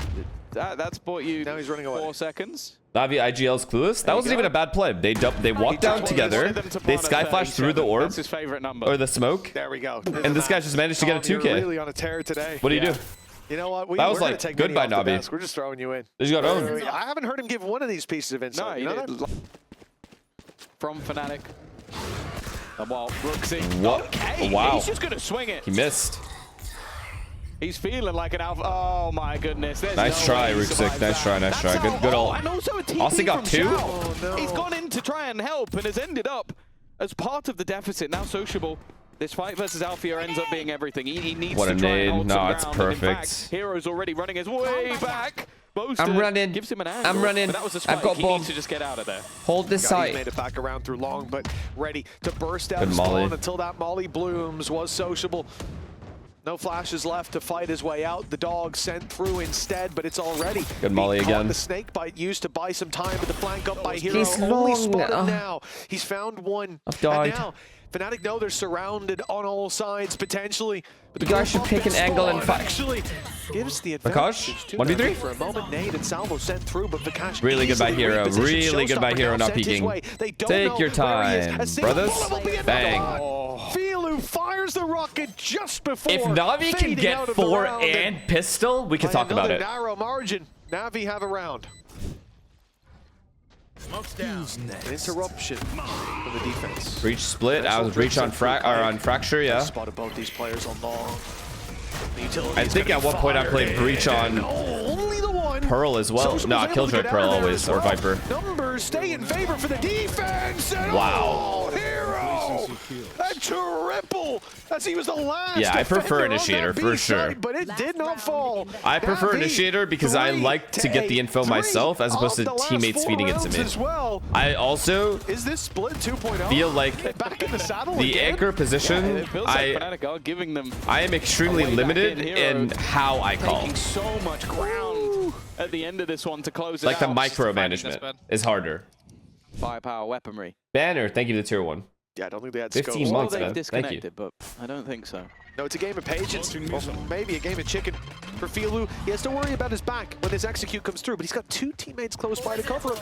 That's bought you. Now he's running away. 4 seconds. Navi IGL's clueless. That wasn't even a bad play. They walked down together. They skyflash through the orb. That's his favorite number. Or the smoke. There we go. And this guy just managed to get a 2K. You're really on a tear today. What do you do? You know what? That was like good by Navi. We're just throwing you in. He's got own. I haven't heard him give one of these pieces of insight. No, you know from Fnatic. Well, Brooksy. Okay. Wow. He's just gonna swing it. He missed. He's feeling like an alpha. Oh my goodness. Nice try, Ruxic. Nice try, nice try. Good ult. And also a TP Aussie got 2? Oh, no. He's gone in to try and help and has ended up as part of the deficit. Now sociable. This fight versus Alfia ends up being everything. He needs to try and hold some ground. No, it's perfect. In fact, Hero's already running his way back. Boaster I'm running. Gives him an angle, I'm running. But that was a spike. I've got he bomb. needs to just get out of there. Hold this side. He made it back around through long, but ready to burst out Good of spawn molly. until that molly blooms. Was sociable. No flashes left to fight his way out. The dog sent through instead, but it's already good molly again. The snake bite used to buy some time, but the flank up by Hero. He's only long. spotted now. He's found one. I've died. And now Fnatic know they're surrounded on all sides potentially. But you guys should pick an angle and fight. Actually gives the advantage. Vikash, 1v3 for a moment. Nade and Salvo sent through, but Vikash really good by Hero. Really good by Hero not peeking. Take your time, brothers. Bang. Filu fires the rocket just before. If Navi can get 4 and pistol, we can talk about it. Narrow margin. Navi have a round. An interruption for the defense. Breach split. I was breach on fracture. Yeah. Spotted both these players on long. I think at one point I played breach on only the one. Pearl as well. No, Killjoy Pearl always, or Viper. Numbers stay in favor for the defense. And wow. Hero. A triple. As he was the last. Yeah, I prefer Initiator for sure. But it did not fall. I prefer Initiator because I like to get the info myself as opposed to teammates feeding it to me. I also feel like the anchor position, I am extremely limited in how I call. Taking so much ground at the end of this one to close it like out. The micromanagement is harder. Firepower weaponry. Banner, thank you to tier 1. Yeah, I don't think they had 15 months, man. Thank you. But I don't think so. No, it's a game of patience, or maybe a game of chicken. For Filu, he has to worry about his back when his execute comes through, but he's got 2 teammates close by to cover him.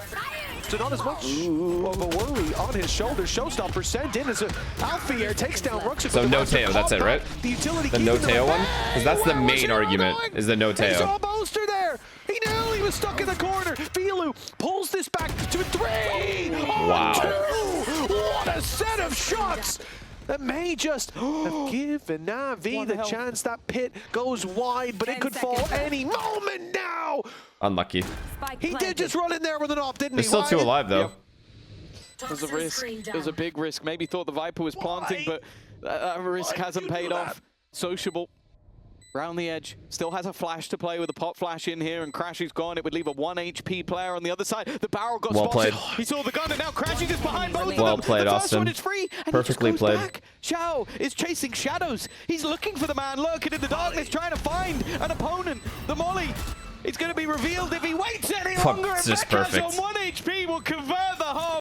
So not as much of a worry on his shoulders. Showstopper sent in as a Alfie Air takes down Ruxik. So no Teo, that's it, right? The no Teo one? Because that's the main argument, is the no Teo. He saw Boaster there. He knew he was stuck in the corner. Filu pulls this back to 3. Wow. 2. What a set of shots. That may just have given Navi the chance. That pit goes wide, but it could fall any moment now. Unlucky. He did just run in there with an off, didn't he? There's still 2 alive, though. It was a risk. It was a big risk. Maybe thought the Viper was planting, but that risk hasn't paid off. Sociable. Round the edge. Still has a flash to play with a pop flash in here, and Crashy's gone. It would leave a 1 HP player on the other side. The barrel got spotted. He saw the gun, and now Crashy is behind both of them. Well played, the first Austin. one is free, and perfectly he just goes played. Back. Xiao is chasing shadows. He's looking for the man lurking in the darkness, trying to find an opponent. The molly is going to be revealed if he waits any longer. It's just perfect. On 1 HP will convert the home.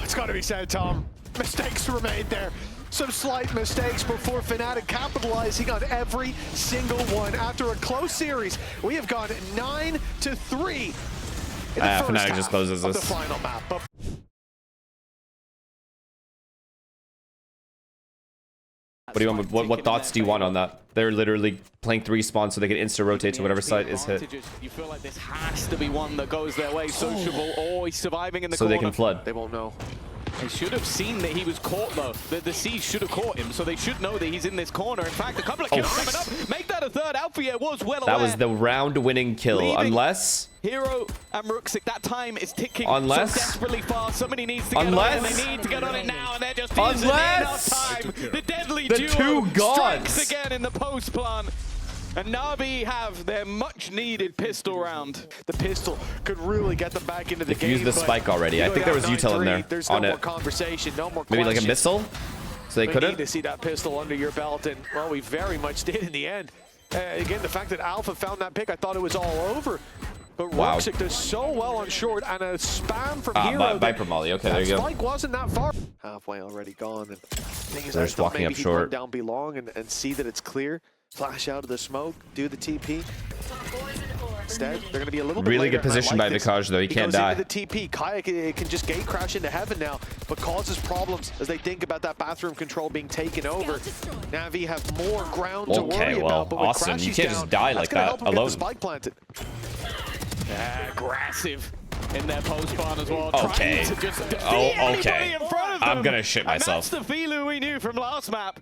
It's got to be said, Tom. Mistakes were made there. Some slight mistakes before Fnatic capitalizing on every single one. After a close series, we have gone 9-3 in the first Fnatic half just closes of this. the final map. What do you want? What thoughts do you want on that? They're literally playing 3 spawns so they can insta rotate to whatever side is hit. You feel like this has to be one that goes their way. Sociable. Oh, he's surviving in the corner. corner. So they can flood. They won't know. They should have seen that he was caught, though. The siege should have caught him, so they should know that he's in this corner. In fact, a couple of kills coming up. Make that a 3rd. Alfie was well aware. That was the round-winning kill, unless... Hero and Ruxik, that time is ticking unless... so desperately fast. Somebody needs to get on it, and they need to get on it now, and they're just using enough time. The deadly duo 2 gods strikes again in the post plan. And Navi have their much-needed pistol round. The pistol could really get them back into the game. They've used the spike already. I think there was util in there. There's on no it. more conversation, no more Maybe questions. like a missile? So they couldn't? need to see that pistol under your belt, and, well, we very much did in the end. Again, the fact that Alpha found that pick, I thought it was all over. But wow. Ruxik does so well on short, and a spam from Hero. Viper Molly, okay, there you go. Spike wasn't that far. Halfway already gone. And they're just walking up short. Down belong and see that it's clear. Flash out of the smoke, do the TP. Instead, they're going to be a little bit really good position by Vikash, though. He can't die. Into the TP. Kaya can just gate crash into heaven now, but causes problems as they think about that bathroom control being taken over. Navi have more ground to worry about, but awesome. You can't just die like that alone. Spike planted. Aggressive in their post spawn as well. Okay. Okay. I'm going to shit myself. And that's the Filu we knew from last map.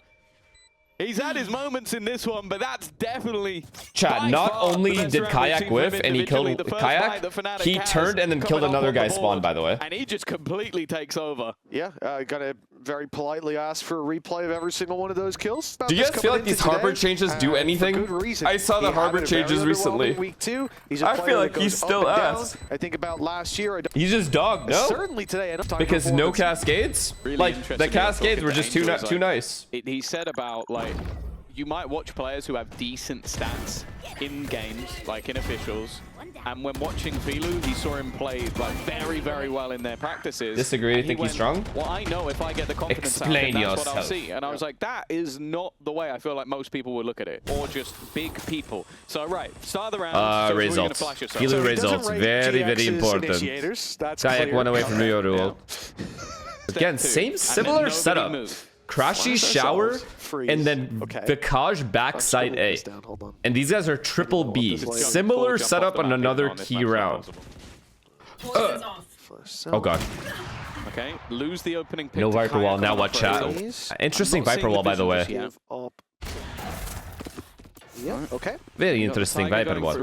He's had his moments in this one, but that's definitely... Chat, not only did Kayak whiff and he killed Kayak, he turned and then killed another guy spawn, by the way. And he just completely takes over. Yeah, gotta very politely ask for a replay of every single one of those kills. Do you guys feel like these harbor changes do anything? I saw the harbor changes recently. Week 2. I feel like he's still ass. I think about last year. He's just dog, no? Certainly today. Because no cascades? Really like, the cascades were just too nice. He said about, like, you might watch players who have decent stats in games, like in officials, and when watching Filu, he saw him play like very, very well in their practices. Disagree? Think he's strong? Well, I know if I get the confidence out of him, that's what I'll see. And I was like, that is not the way I feel like most people would look at it, or just big people. So right, start of the round. Results. Filu results, very, very important. Kayak one away from your rule. Again, similar setup. Crashy shower, and then Vikaj backside A. And these guys are triple B. Similar setup on another key round. Oh god. Okay, lose the opening pick. No Viper Wall, now what, chat? Interesting Viper Wall, by the way. Okay. Very interesting Viper Wall.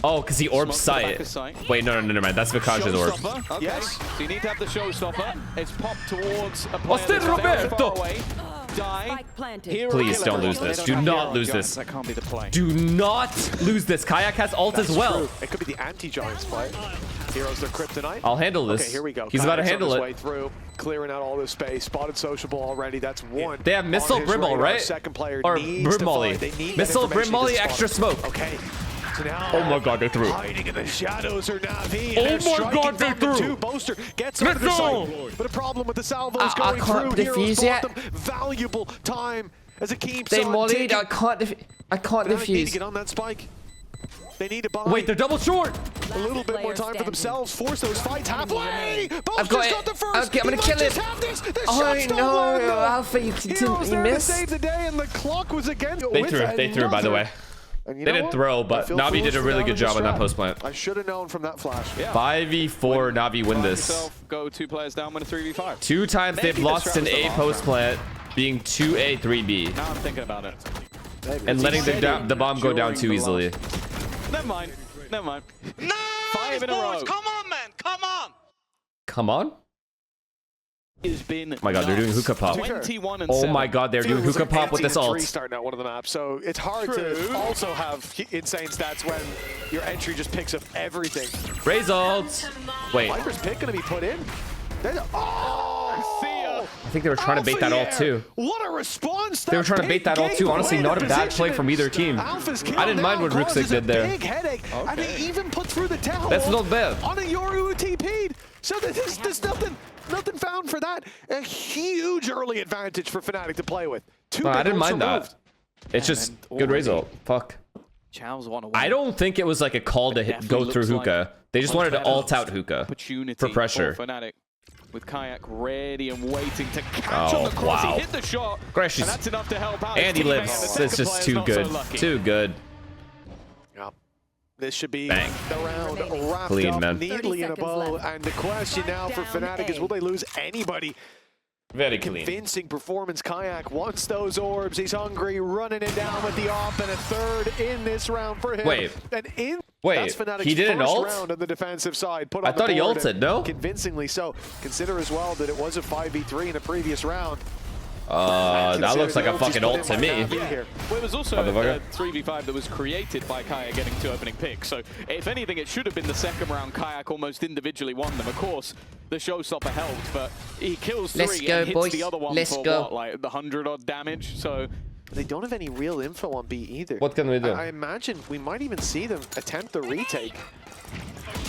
Oh, because he orbs sight. Wait, no, never mind. That's Vikaj's orb. Okay. Yes. So you need to have the showstopper. It's popped towards a player that's very far away. Die. Please don't lose this. Do not lose this. That can't be the play. Do not lose this. Kayak has ult as well. It could be the anti-Giants play. Heroes their kryptonite. I'll handle this. Okay, here we go. He's about to handle it. Way through, clearing out all this space. Spotted sociable already. That's one. They have missile Brimble, right? Second player or Brim Molly. Missile Brim Molly, extra smoke. Okay. So now, oh my god, they threw. Hiding in the shadows are NAVI. Oh my god, they threw. Boaster gets out of the sight. But a problem with the salvos going through. Defuse yet. Valuable time as it keeps they on mollied. I can't defuse. They need to get on that spike. They need to buy. Wait, they're double short. A little bit more time for themselves. Force those fights halfway. I've got the first. I'm gonna kill it. Oh no, Alpha, you missed. Save the day, and the clock was again. They threw, by the way. They didn't throw, but Navi did a really good job on that post plant. I should have known from that flash. Yeah. 5v4, Navi win this. Go 2 players down, win a 3v5. 2 times they've lost an A post plant, being 2A, 3B. Now I'm thinking about it. And letting the bomb go down too easily. Never mind. Never mind. Nice, 5 in a row. Come on, man. Come on. Come on? Has been oh my god, they're doing hookah pop. 21 and oh 7. my god, they're doing hookah pop with this ult. Starting out one of the maps, so it's hard to also have insane stats when your entry just picks up everything. Raise ult. Wait. Viper's pick gonna be put in. I think they were trying to bait that ult too. What a response! They were trying to bait that ult too. Honestly, not a bad play from either team. I didn't mind what Ruxic did there. Big headache, and they even put through the tower. That's not bad. On a Yoru who TP'd. So there's nothing found for that. A huge early advantage for Fnatic to play with. I didn't mind that. It's just good result. Fuck. I don't think it was like a call to go through hookah. They just wanted to ult out hookah for pressure. With Kayak ready and waiting to catch on the cross. He hit the shot, and that's enough to help out. And he lives. It's just too good. Too good. This should be the round wrapped up neatly in a bow. And the question now for Fnatic is, will they lose anybody? Very clean. Convincing performance. Kayak wants those orbs. He's hungry, running it down with the op, and a third in this round for him. Wait, that's Fnatic's he didn't ult? round on the defensive side. I thought he ulted, no? Convincingly so. Consider as well that it was a 5v3 in the previous round. That looks like a fucking ult to me. Well, it was also a 3v5 that was created by Kayak getting 2 opening picks. So, if anything, it should have been the second round. Kayak almost individually won them. Of course, the showstopper helped, but he kills 3 and hits the other one for what, like the 100-odd damage. So they don't have any real info on B either. What can we do? I imagine we might even see them attempt the retake.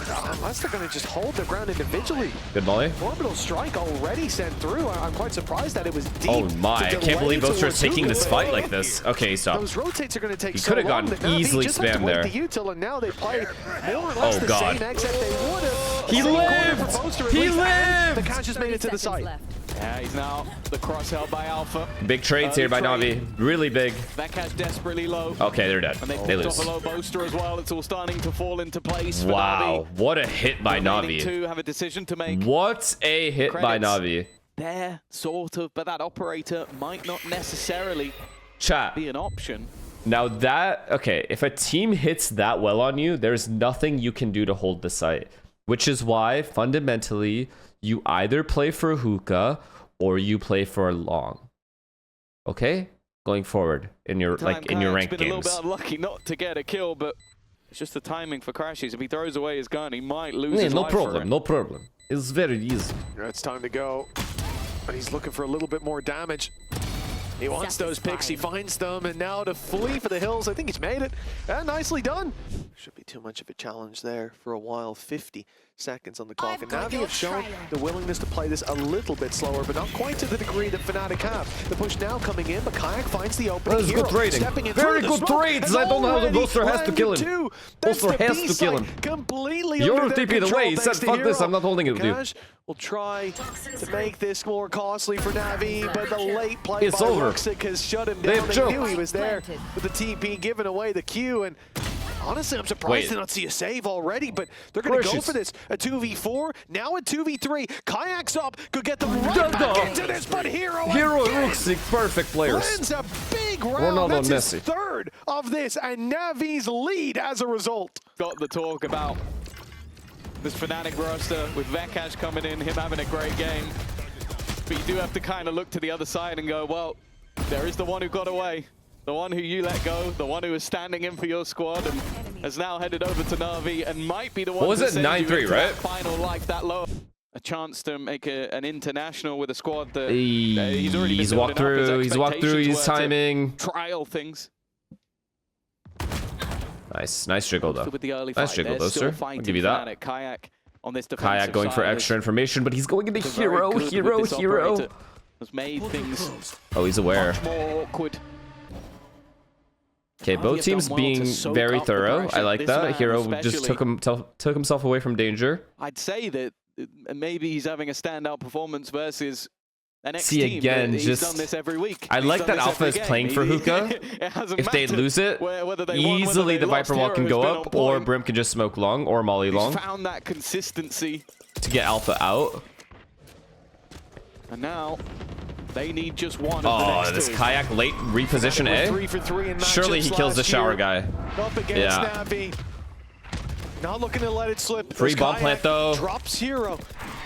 Unless they're going to just hold their ground individually. Good molly. Orbital strike already sent through. I'm quite surprised that it was deep. Oh my, I can't believe Boaster is taking this fight like this. Okay, stop. Those rotates are going to take he could have gone easily spam there. And now they play more or less the same exit they would have. He lived! He lived! The catch has made it to the site. Yeah, he's now the cross held by Alpha. Big trades here by Navi. Really big. That catch desperately low. Okay, they're dead. And they lose. Off a low Boaster as well. It's all starting to fall into place for wow, Navi. What a hit by Navi. Two have a decision to make. What a hit by Navi. There, sort of, but that operator might not necessarily be an option. Now that, okay, if a team hits that well on you, there's nothing you can do to hold the site. Which is why, fundamentally, you either play for hookah or you play for long. Okay? Going forward in your ranked games. Been a little bit unlucky not to get a kill, but it's just the timing for Crashies. If he throws away his gun, he might lose his life for it. No problem. It's very easy. It's time to go. And he's looking for a little bit more damage. He wants those picks, he finds them, and now to flee for the hills. I think he's made it. And nicely done. Should be too much of a challenge there for a while. 50 seconds on the clock. And Navi have shown the willingness to play this a little bit slower, but not quite to the degree that Fnatic have. The push now coming in, but Kayak finds the opening. That's good trading. Very good trades. I don't know how the Ghoster has to kill him. Ghoster has to kill him. Completely You're TP'd away. He said, fuck this, I'm not holding it with you. We'll try to make this more costly for Navi, but the late play it's by over. Ruxic has shut him down. They knew he was there with the TP giving away the Q, and honestly, I'm surprised to not see a save already, but they're going to go for this. A 2v4, now a 2v3. Kayak's up, could get them right back into this, but Hero Ruxic, perfect players. Wins a big round. Ronaldo, That's his Messi. third of this, and Navi's lead as a result. Got the talk about this Fnatic roster with Vekash coming in, him having a great game. But you do have to kind of look to the other side and go, well, there is the one who got away. The one who you let go, the one who is standing in for your squad and has now headed over to NAVI and might be the one. What was it, 9-3, right? Final life that low. A chance to make an international with a squad that he's already he's walked through. He's walked through. He's timing. Trial things. Nice jiggle though. Nice jiggle, Ghoster. I'll give you that. Kayak on this Kayak going for extra information, but he's going into hero. Has made things. Oh, he's aware. Much more awkward. Okay, both teams being very thorough. I like that. Hero just took himself away from danger. I'd say that maybe he's having a standout performance versus an X See team. again, He's done this every week. I like that Alpha is playing for Hookah. If they lose it, easily the Viper Wall can go up, or Brim can just smoke long, or Molly long. He's found that consistency to get Alpha out. And now they need just one. Oh, this Kayak late reposition A. 3 for 3 in surely he kills the shower guy. Up against Navi. Not looking to let it slip. Free bomb plant though. Drops Hero.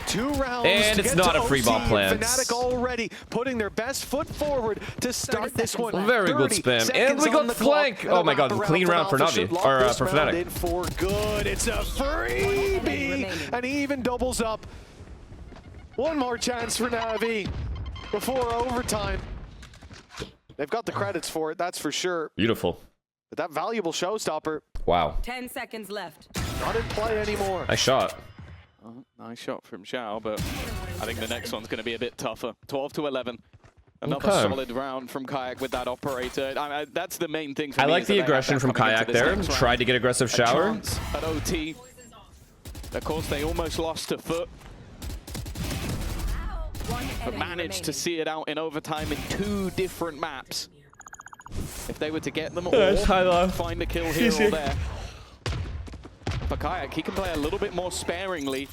2 rounds. And it's not a free bomb plant. Fnatic already putting their best foot forward to start this one. Very good spam. And we got flank. Oh my god, clean round for Navi. Or for Fnatic. For good. It's a freebie. And he even doubles up. One more chance for Navi before overtime. They've got the credits for it, that's for sure. Beautiful. But that valuable showstopper. Wow. 10 seconds left. Not in play anymore. Nice shot. Nice shot from Xiao, but I think the next one's going to be a bit tougher. 12 to 11. Another solid round from Kayak with that operator. That's the main thing for me. I like the aggression from Kayak there. Tried to get aggressive shower. At OT. Of course, they almost lost to Foot. But managed to see it out in overtime in 2 different maps. If they were to get them all, find a kill here or there. But Kayak, he can play a little bit more sparingly.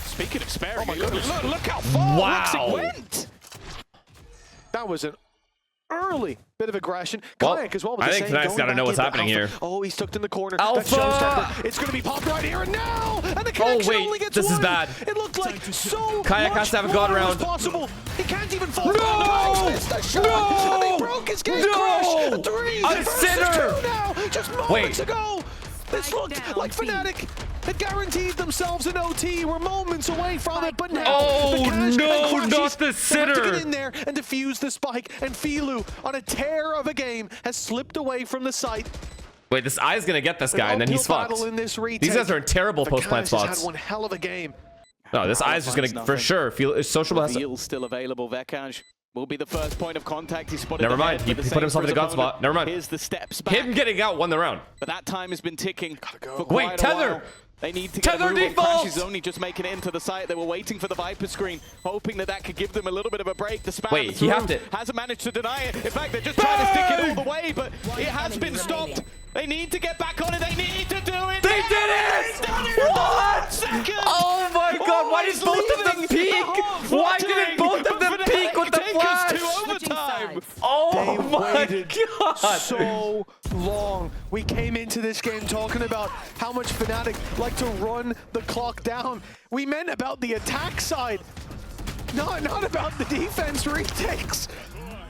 Speaking of sparingly, look how far Ruxic went! That was an early bit of aggression. Kayak as well. I think Fnatic's got to know what's happening here. Oh, he's tucked in the corner. Alpha! It's going to be popped right here and now! And the connection only gets this one. is bad. It looked like so Kayak has to have a god round. Possible. He can't even fall. No! And they broke his game crash. 3 versus 2 now. Just moments ago. This looked like Fnatic had guaranteed themselves an OT. We're moments away from it, but now not the sitter. To get in there and defuse the spike, and Filu, on a tear of a game, has slipped away from the site. Wait, this Eye's gonna get this guy, and then he's fucked. These guys are in terrible post-plant spots. Had one hell of a game. No, this Eye's just gonna, for sure, feel sociable. Reveal still available. Vekash will be the first point of contact. He spotted. Never mind. He put himself in the god spot. Never mind. Here's the steps back. Him getting out won the round. But that time has been ticking. For Wait, Tether. They need to get a move on. Crash is only just making it into the site. They were waiting for the Viper screen, hoping that could give them a little bit of a break. The spam Wait, he have to. Hasn't managed to deny it. In fact, they're just trying to stick it all the way, but it has been stopped. They need to get back on it. They need to do it. They did it! What? Oh my god, why did both of them peek? Why didn't both of them peek with the flash? Oh my god! So long. We came into this game talking about how much Fnatic like to run the clock down. We meant about the attack side, not about the defense retakes.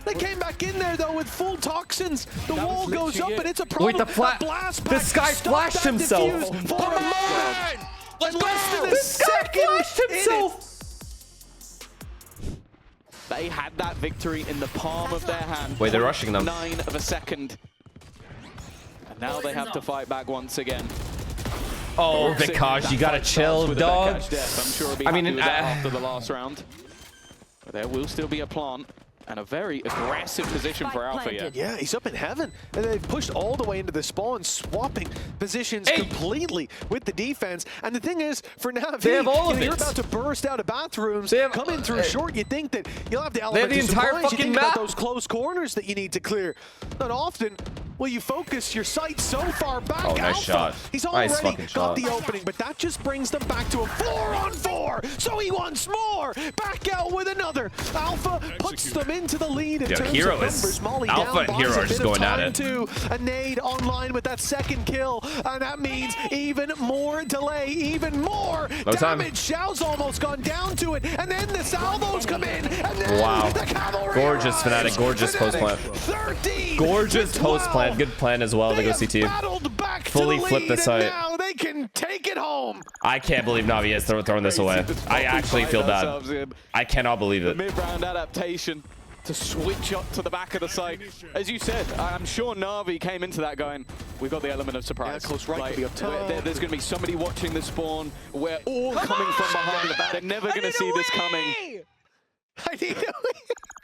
They came back in there though with full toxins. The wall goes up and it's a problem. Wait, this guy flashed himself. For a moment. Less than a this guy flashed himself. They had that victory in the palm of their hand. Wait, they're rushing them. 9 of a second. And now they have to fight back once again. Oh, Vikash, you gotta chill, dog. I'm sure he'll be happy with that after the last round. But there will still be a plant. And a very aggressive position for Alpha here. Yeah, he's up in heaven. And they've pushed all the way into the spawn, swapping positions completely with the defense. And the thing is, for NAVI, they have all of it. You're about to burst out of bathrooms, come in through short. You think that you'll have the they have element the of entire surprise. You fucking think map. about those close corners that you need to clear. Not often will you focus your sight so far back. Oh, nice shot. He's already Nice got the opening, but that just brings them back to a 4-on-4. So he wants more. Back out with another. Alpha puts them into the lead. Yeah, Hero is Alpha and Hero are just going at it. A nade online with that second kill, and that means even more delay, even more damage. Xiao's almost gone down to it, and then the salvos come in, and then the cavalry gorgeous Fnatic, gorgeous post plant. 13, gorgeous post plant, good plan as well to go CT. Fully flip the site. Now they can take it home. I can't believe NAVI is throwing this away. I actually feel bad. I cannot believe it. Mid-round adaptation to switch up to the back of the site. As you said, I'm sure NAVI came into that going, we've got the element of surprise. Yeah, close right could be up top. There's going to be somebody watching the spawn. We're all coming from behind. They're never going to see this coming.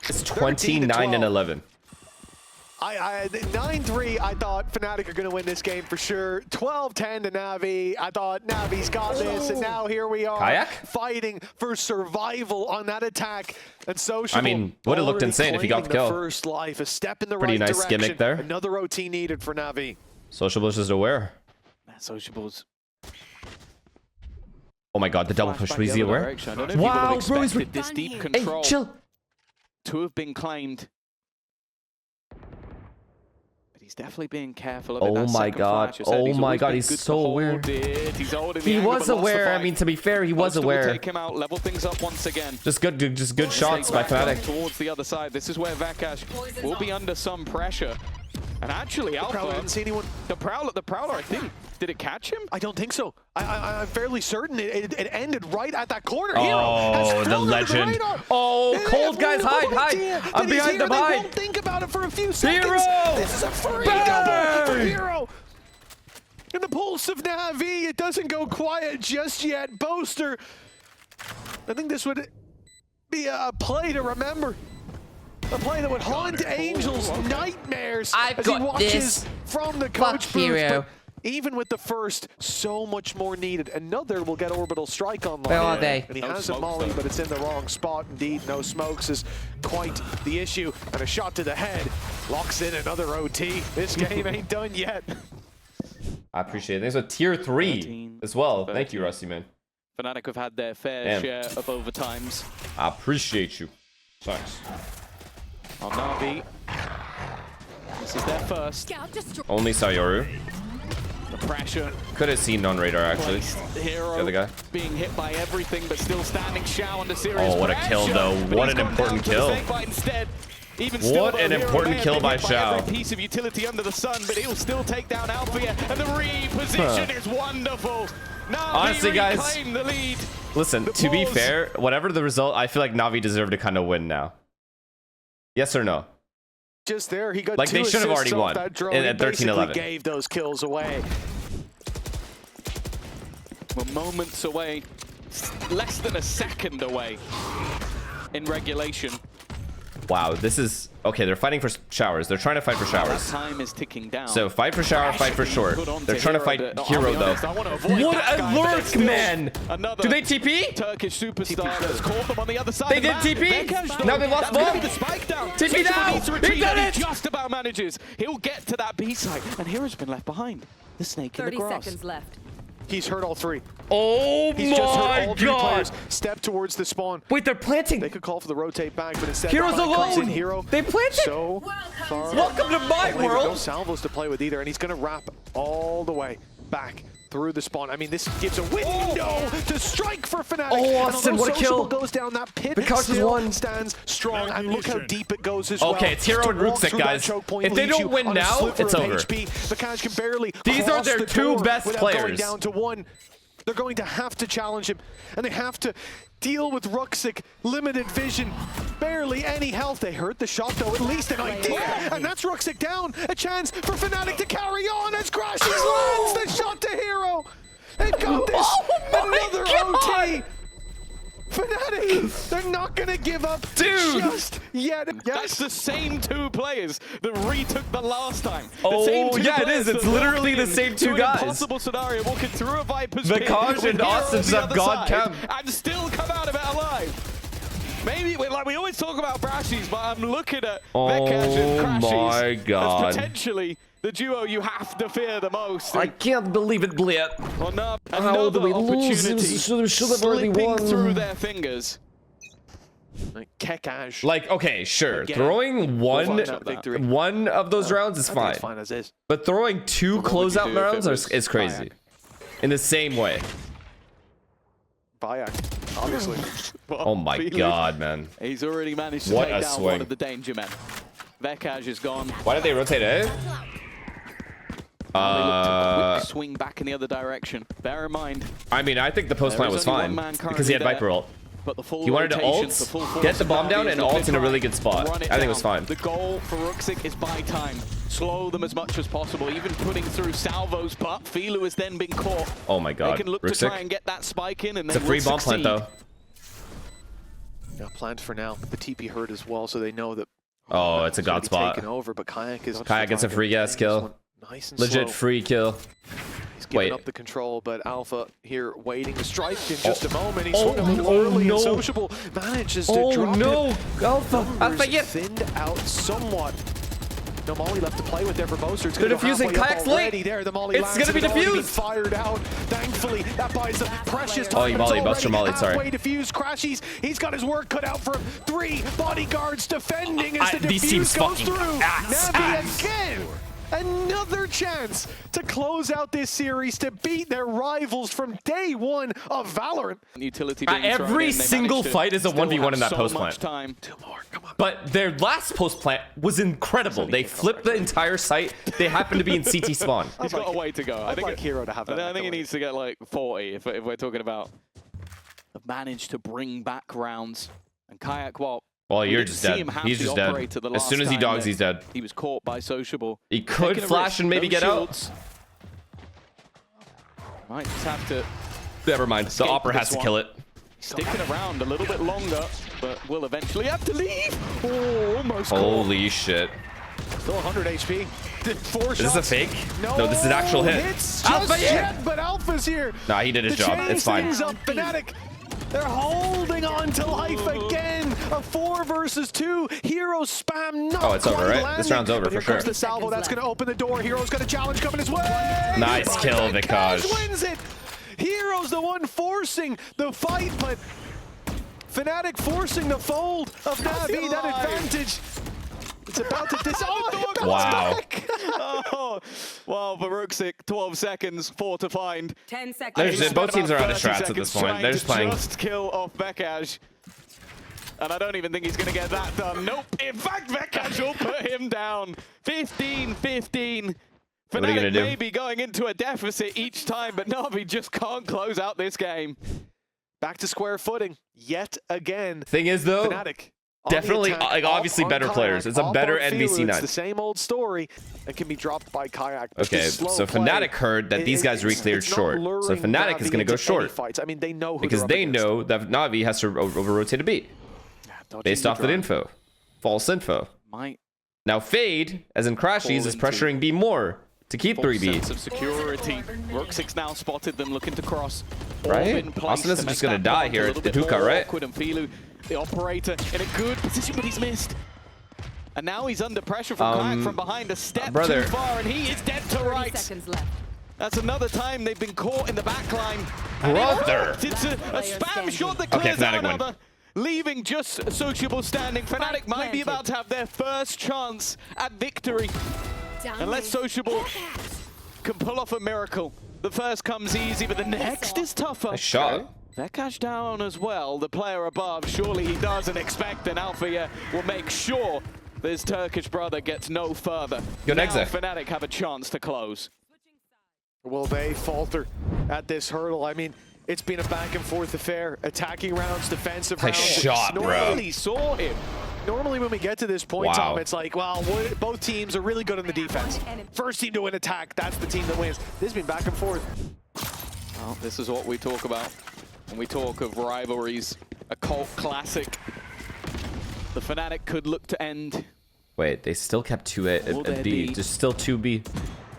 It's 29-11. 9-3, I thought Fnatic are going to win this game for sure. 12-10 to NAVI. I thought NAVI's got this, and now here we are fighting for survival on that attack. And Social, I mean, would have looked insane if he got the kill. First life, a step in the Pretty right nice direction. gimmick there. Another OT needed for NAVI. Sociable is just aware. Sociables. Oh my god, the double push. Was he aware? Wow, bro, he's this deep control. Hey, chill. To have been claimed. He's definitely being careful of it. Oh my god. Oh my god, he's so aware. He was aware. I mean, to be fair, he was aware. Take him out, level things up once again. Just good shots by Fnatic. Towards the other side. This is where Vakash will be under some pressure. And actually, Alpha didn't see anyone. The Prowler, I think. Did it catch him? I don't think so. I'm fairly certain it ended right at that corner. Oh, the legend. Oh, cold guys, hide. I'm behind them, hide. Won't think about it for a few seconds. Hero! This is a free double for Hero. In the pulse of NAVI, it doesn't go quiet just yet. Boaster, I think this would be a play to remember. A play that would haunt Angel's nightmares as he watches from the coach booth. Even with the first, so much more needed. Another will get orbital strike online. Where are they? And he has a molly, but it's in the wrong spot. Indeed, no smokes is quite the issue. And a shot to the head locks in another OT. This game ain't done yet. I appreciate it. There's a tier 3 as well. 13. Thank you, Rusty, man. Fnatic have had their fair share of overtimes. I appreciate you. Thanks. On NAVI, this is their first. Only Sayoru. The pressure. Could have seen non-radar actually. Hero the other guy being hit by everything, but still standing. Xiao under serious what a kill though! What an important kill! What an important kill by Xiao. Every piece of utility under the sun, but he'll still take down Alpha, and the reposition is wonderful. Honestly, guys, the lead. Listen. To be fair, whatever the result, I feel like NAVI deserved to kind of win now. Yes or no? Just there, he got like they should have already won at 13-11. Gave those kills away. We're moments away, less than a second away in regulation. Wow, this is okay. They're fighting for showers. They're trying to fight for showers. Time is ticking down. So fight for shower, fight for short. They're trying to fight Hero though. What a lurk, man! Do they TP? Turkish superstar has caught them on the other side. They did TP. Now they lost ball. TP now. He did it. He just about manages. He'll get to that B side, and Hero's been left behind. The snake in the grass. 30 seconds left. He's hurt all three. Oh He's my just heard all three god! Players step towards the spawn. Wait, they're planting. They could call for the rotate back, but instead Hero's alone. Hero. They planted. So far. Welcome to my world. No salvos to play with either, and he's going to wrap all the way back through the spawn. I mean, this gives a window to strike for Fnatic. Oh, Austin, what a kill! Goes down that pit. Because still one stands strong, and look how deep it goes as well. Okay, it's Hero and Rootstick, guys. If they don't win now, it's over. Vakash can barely. These are their two best players. Down to one. They're going to have to challenge him, and they have to deal with Ruxic, limited vision, barely barely any health. They heard the shot though, at least an idea. And that's Ruxic down. A chance for Fnatic to carry on as Crashes lands the shot to Hero. They've got this. Another OT. Fnatic, they're not gonna give up just yet. That's the same two players that retook the last time. Yeah, it is. It's literally the same two guys. Impossible scenario, walking through a Viper's pit. Vikaj and Austin just have God cam. And still come out of it alive. Maybe, like we always talk about Brashies, but I'm looking at Vikaj and Crashies as potentially the duo you have to fear the most. I can't believe it, Blit. Well, no, How did we lose? Should have already won. Through their fingers. Kickoff. Like, okay, sure. Throwing one of those rounds is fine. It's fine as is. But throwing two closeout rounds is crazy. In the same way. Bayak, obviously. Oh my god, man. He's already managed to take down one of the danger men. Vikaj is gone. Why did they rotate it? Quick swing back in the other direction. Bear in mind. I mean, I think the post plant was fine because he had Viper ult. But the full he wanted to ult, get the bomb down, and ult in a really good spot. I think it was fine. The goal for Ruxic is buy time. Slow them as much as possible, even putting through salvos, but Filu has then been caught. Oh my god, They can look Ruxic. to try and get that spike in, and it's a free bomb plant, though. Yeah, planned for now. The TP hurt as well, so they know that. Oh, it's a god spot. Over, but Kayak gets a free gas kill. Nice and legit slow. Free kill. He's giving up the control, but Alpha here waiting to strike in just a moment. He swung a little early and Sociable manages to drop it. Alpha! Thinned out somewhat. No Molly left to play with there for Boaster. It's they're diffusing. Kayak's late. There, the Molly it's gonna be diffused. Fired out. Thankfully, that buys them precious time. Oh, you Molly, Buster Molly. Sorry. Halfway diffused. Crashies. He's got his work cut out for him. 3 bodyguards defending as the diffuse goes through. NAVI again. Another chance to close out this series, to beat their rivals from day one of Valorant. Every single fight is a 1v1 in that post plant. 2 more, come on. But their last post plant was incredible. They flipped the entire site. They happened to be in CT spawn. He's got a way to go. I think Hero to have that. I think he needs to get like 40 if we're talking about. Have managed to bring back rounds. And Kayak, well, you're just dead. He's just dead. As soon as he dogs, he's dead. He was caught by Sociable. He could flash and maybe get out. Might just have to. Never mind. The Opera has to kill it. Sticking around a little bit longer, but will eventually have to leave. Oh, almost. Holy shit. Still 100 HP. 4 shots. Is this a fake? No, this is an actual hit. Alpha yet, but Alpha's here. Nah, he did his job. It's fine. Fnatic. They're holding on to life again. A 4 versus 2. Hero spam. Oh, it's over, right? This round's over for sure. Here comes the salvo. That's going to open the door. Hero's got a challenge coming his way. Nice kill, Vikaj. Wins it. Hero's the one forcing the fight, but Fnatic forcing the fold of NAVI. That advantage. It's about to wow. Oh, well, for Ruxic, 12 seconds, 4 to find. 10 seconds. Both teams are out of strats at this point. They're just playing. Just kill off Vikaj. And I don't even think he's going to get that done. Nope. In fact, Vikaj will put him down. 15-15. Fnatic may be going into a deficit each time, but NAVI just can't close out this game. Back to square footing yet again. Thing is, though, Fnatic. Definitely, like, obviously better players. It's a better NVC9. It's the same old story that can be dropped by Kayak. Okay, so Fnatic heard that these guys re-cleared short. So Fnatic is going to go short. I mean, they know who because they know that NAVI has to over-rotate a B. Based off that info. False info. Now Fade, as in Crashies, is pressuring B more to keep 3B. Sense of security. Ruxic's now spotted them looking to cross. Right? Austin is just going to die here. It's the Hookah, right? And Filu, the operator, in a good position, but he's missed. And now he's under pressure from Kayak from behind, a step too far, and he is dead to right. 30 seconds left. That's another time they've been caught in the back line. Brother! It's a spam shot that clears out another, leaving just Sociable standing. Fnatic might be about to have their first chance at victory. Unless Sociable can pull off a miracle. The first comes easy, but the next is tougher. A shot. Vikaj down as well, the player above. Surely he doesn't expect an Alpha will make sure this Turkish brother gets no further. Good exit. Fnatic have a chance to close. Will they falter at this hurdle? I mean, It's been a back and forth affair. Attacking rounds, defensive Nice rounds. shot, bro. Normally saw him. Normally when we get to this point, Tom, it's like, well, both teams are really good on the defense. First team to win attack, that's the team that wins. This has been back and forth. Well, this is what we talk about when we talk of rivalries. A cult classic. The Fnatic could look to end. Wait, they still kept 2 at B. There's still 2 B.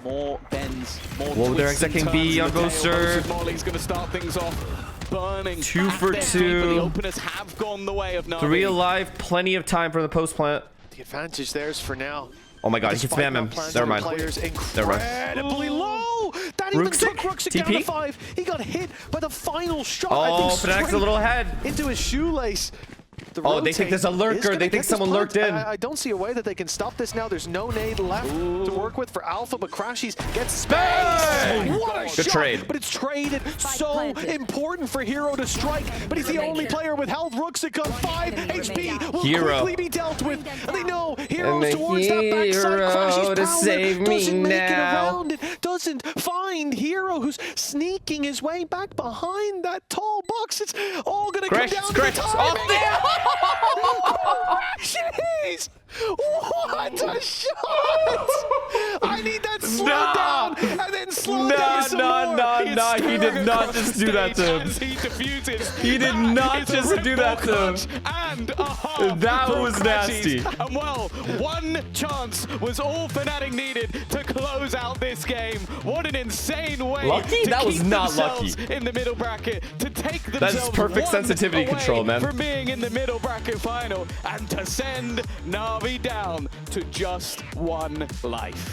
More bends, more Whoa, they're execing B on Boaster. Molly's going to start things off. Burning. 2 for 2. The openers have gone the way of NAVI. 3 alive, plenty of time for the post plant. The advantage there's for now. Oh my god, he can spam him. Never mind. Incredibly low. That even took Ruxic down to 5. He got hit by the final shot. Oh, Fnatic's a little ahead. Into his shoelace. Oh, they think there's a lurker. They think someone lurked in. I don't see a way that they can stop this now. There's no nade left to work with for Alpha, but Crashies gets space. What a good shot. trade. But it's traded. So important for Hero to strike, but he's the only player with health. Ruxic on 5 HP will quickly be dealt with. And they know Hero's towards that backside. Crashies to save me doesn't make it now. around it. Doesn't find Hero, who's sneaking his way back behind that tall box. It's all going to come down to the timing. Jeez! What a shot! I need that slow down and then slow down some more. He did not just do that to him. He did not just do that to him. And that was nasty. And well, one chance was all Fnatic needed to close out this game. What an insane way lucky? to That was keep not themselves lucky. in the middle bracket, to take themselves That's perfect sensitivity away control, man. from being in the middle bracket final and to send NAVI down to just 1 life.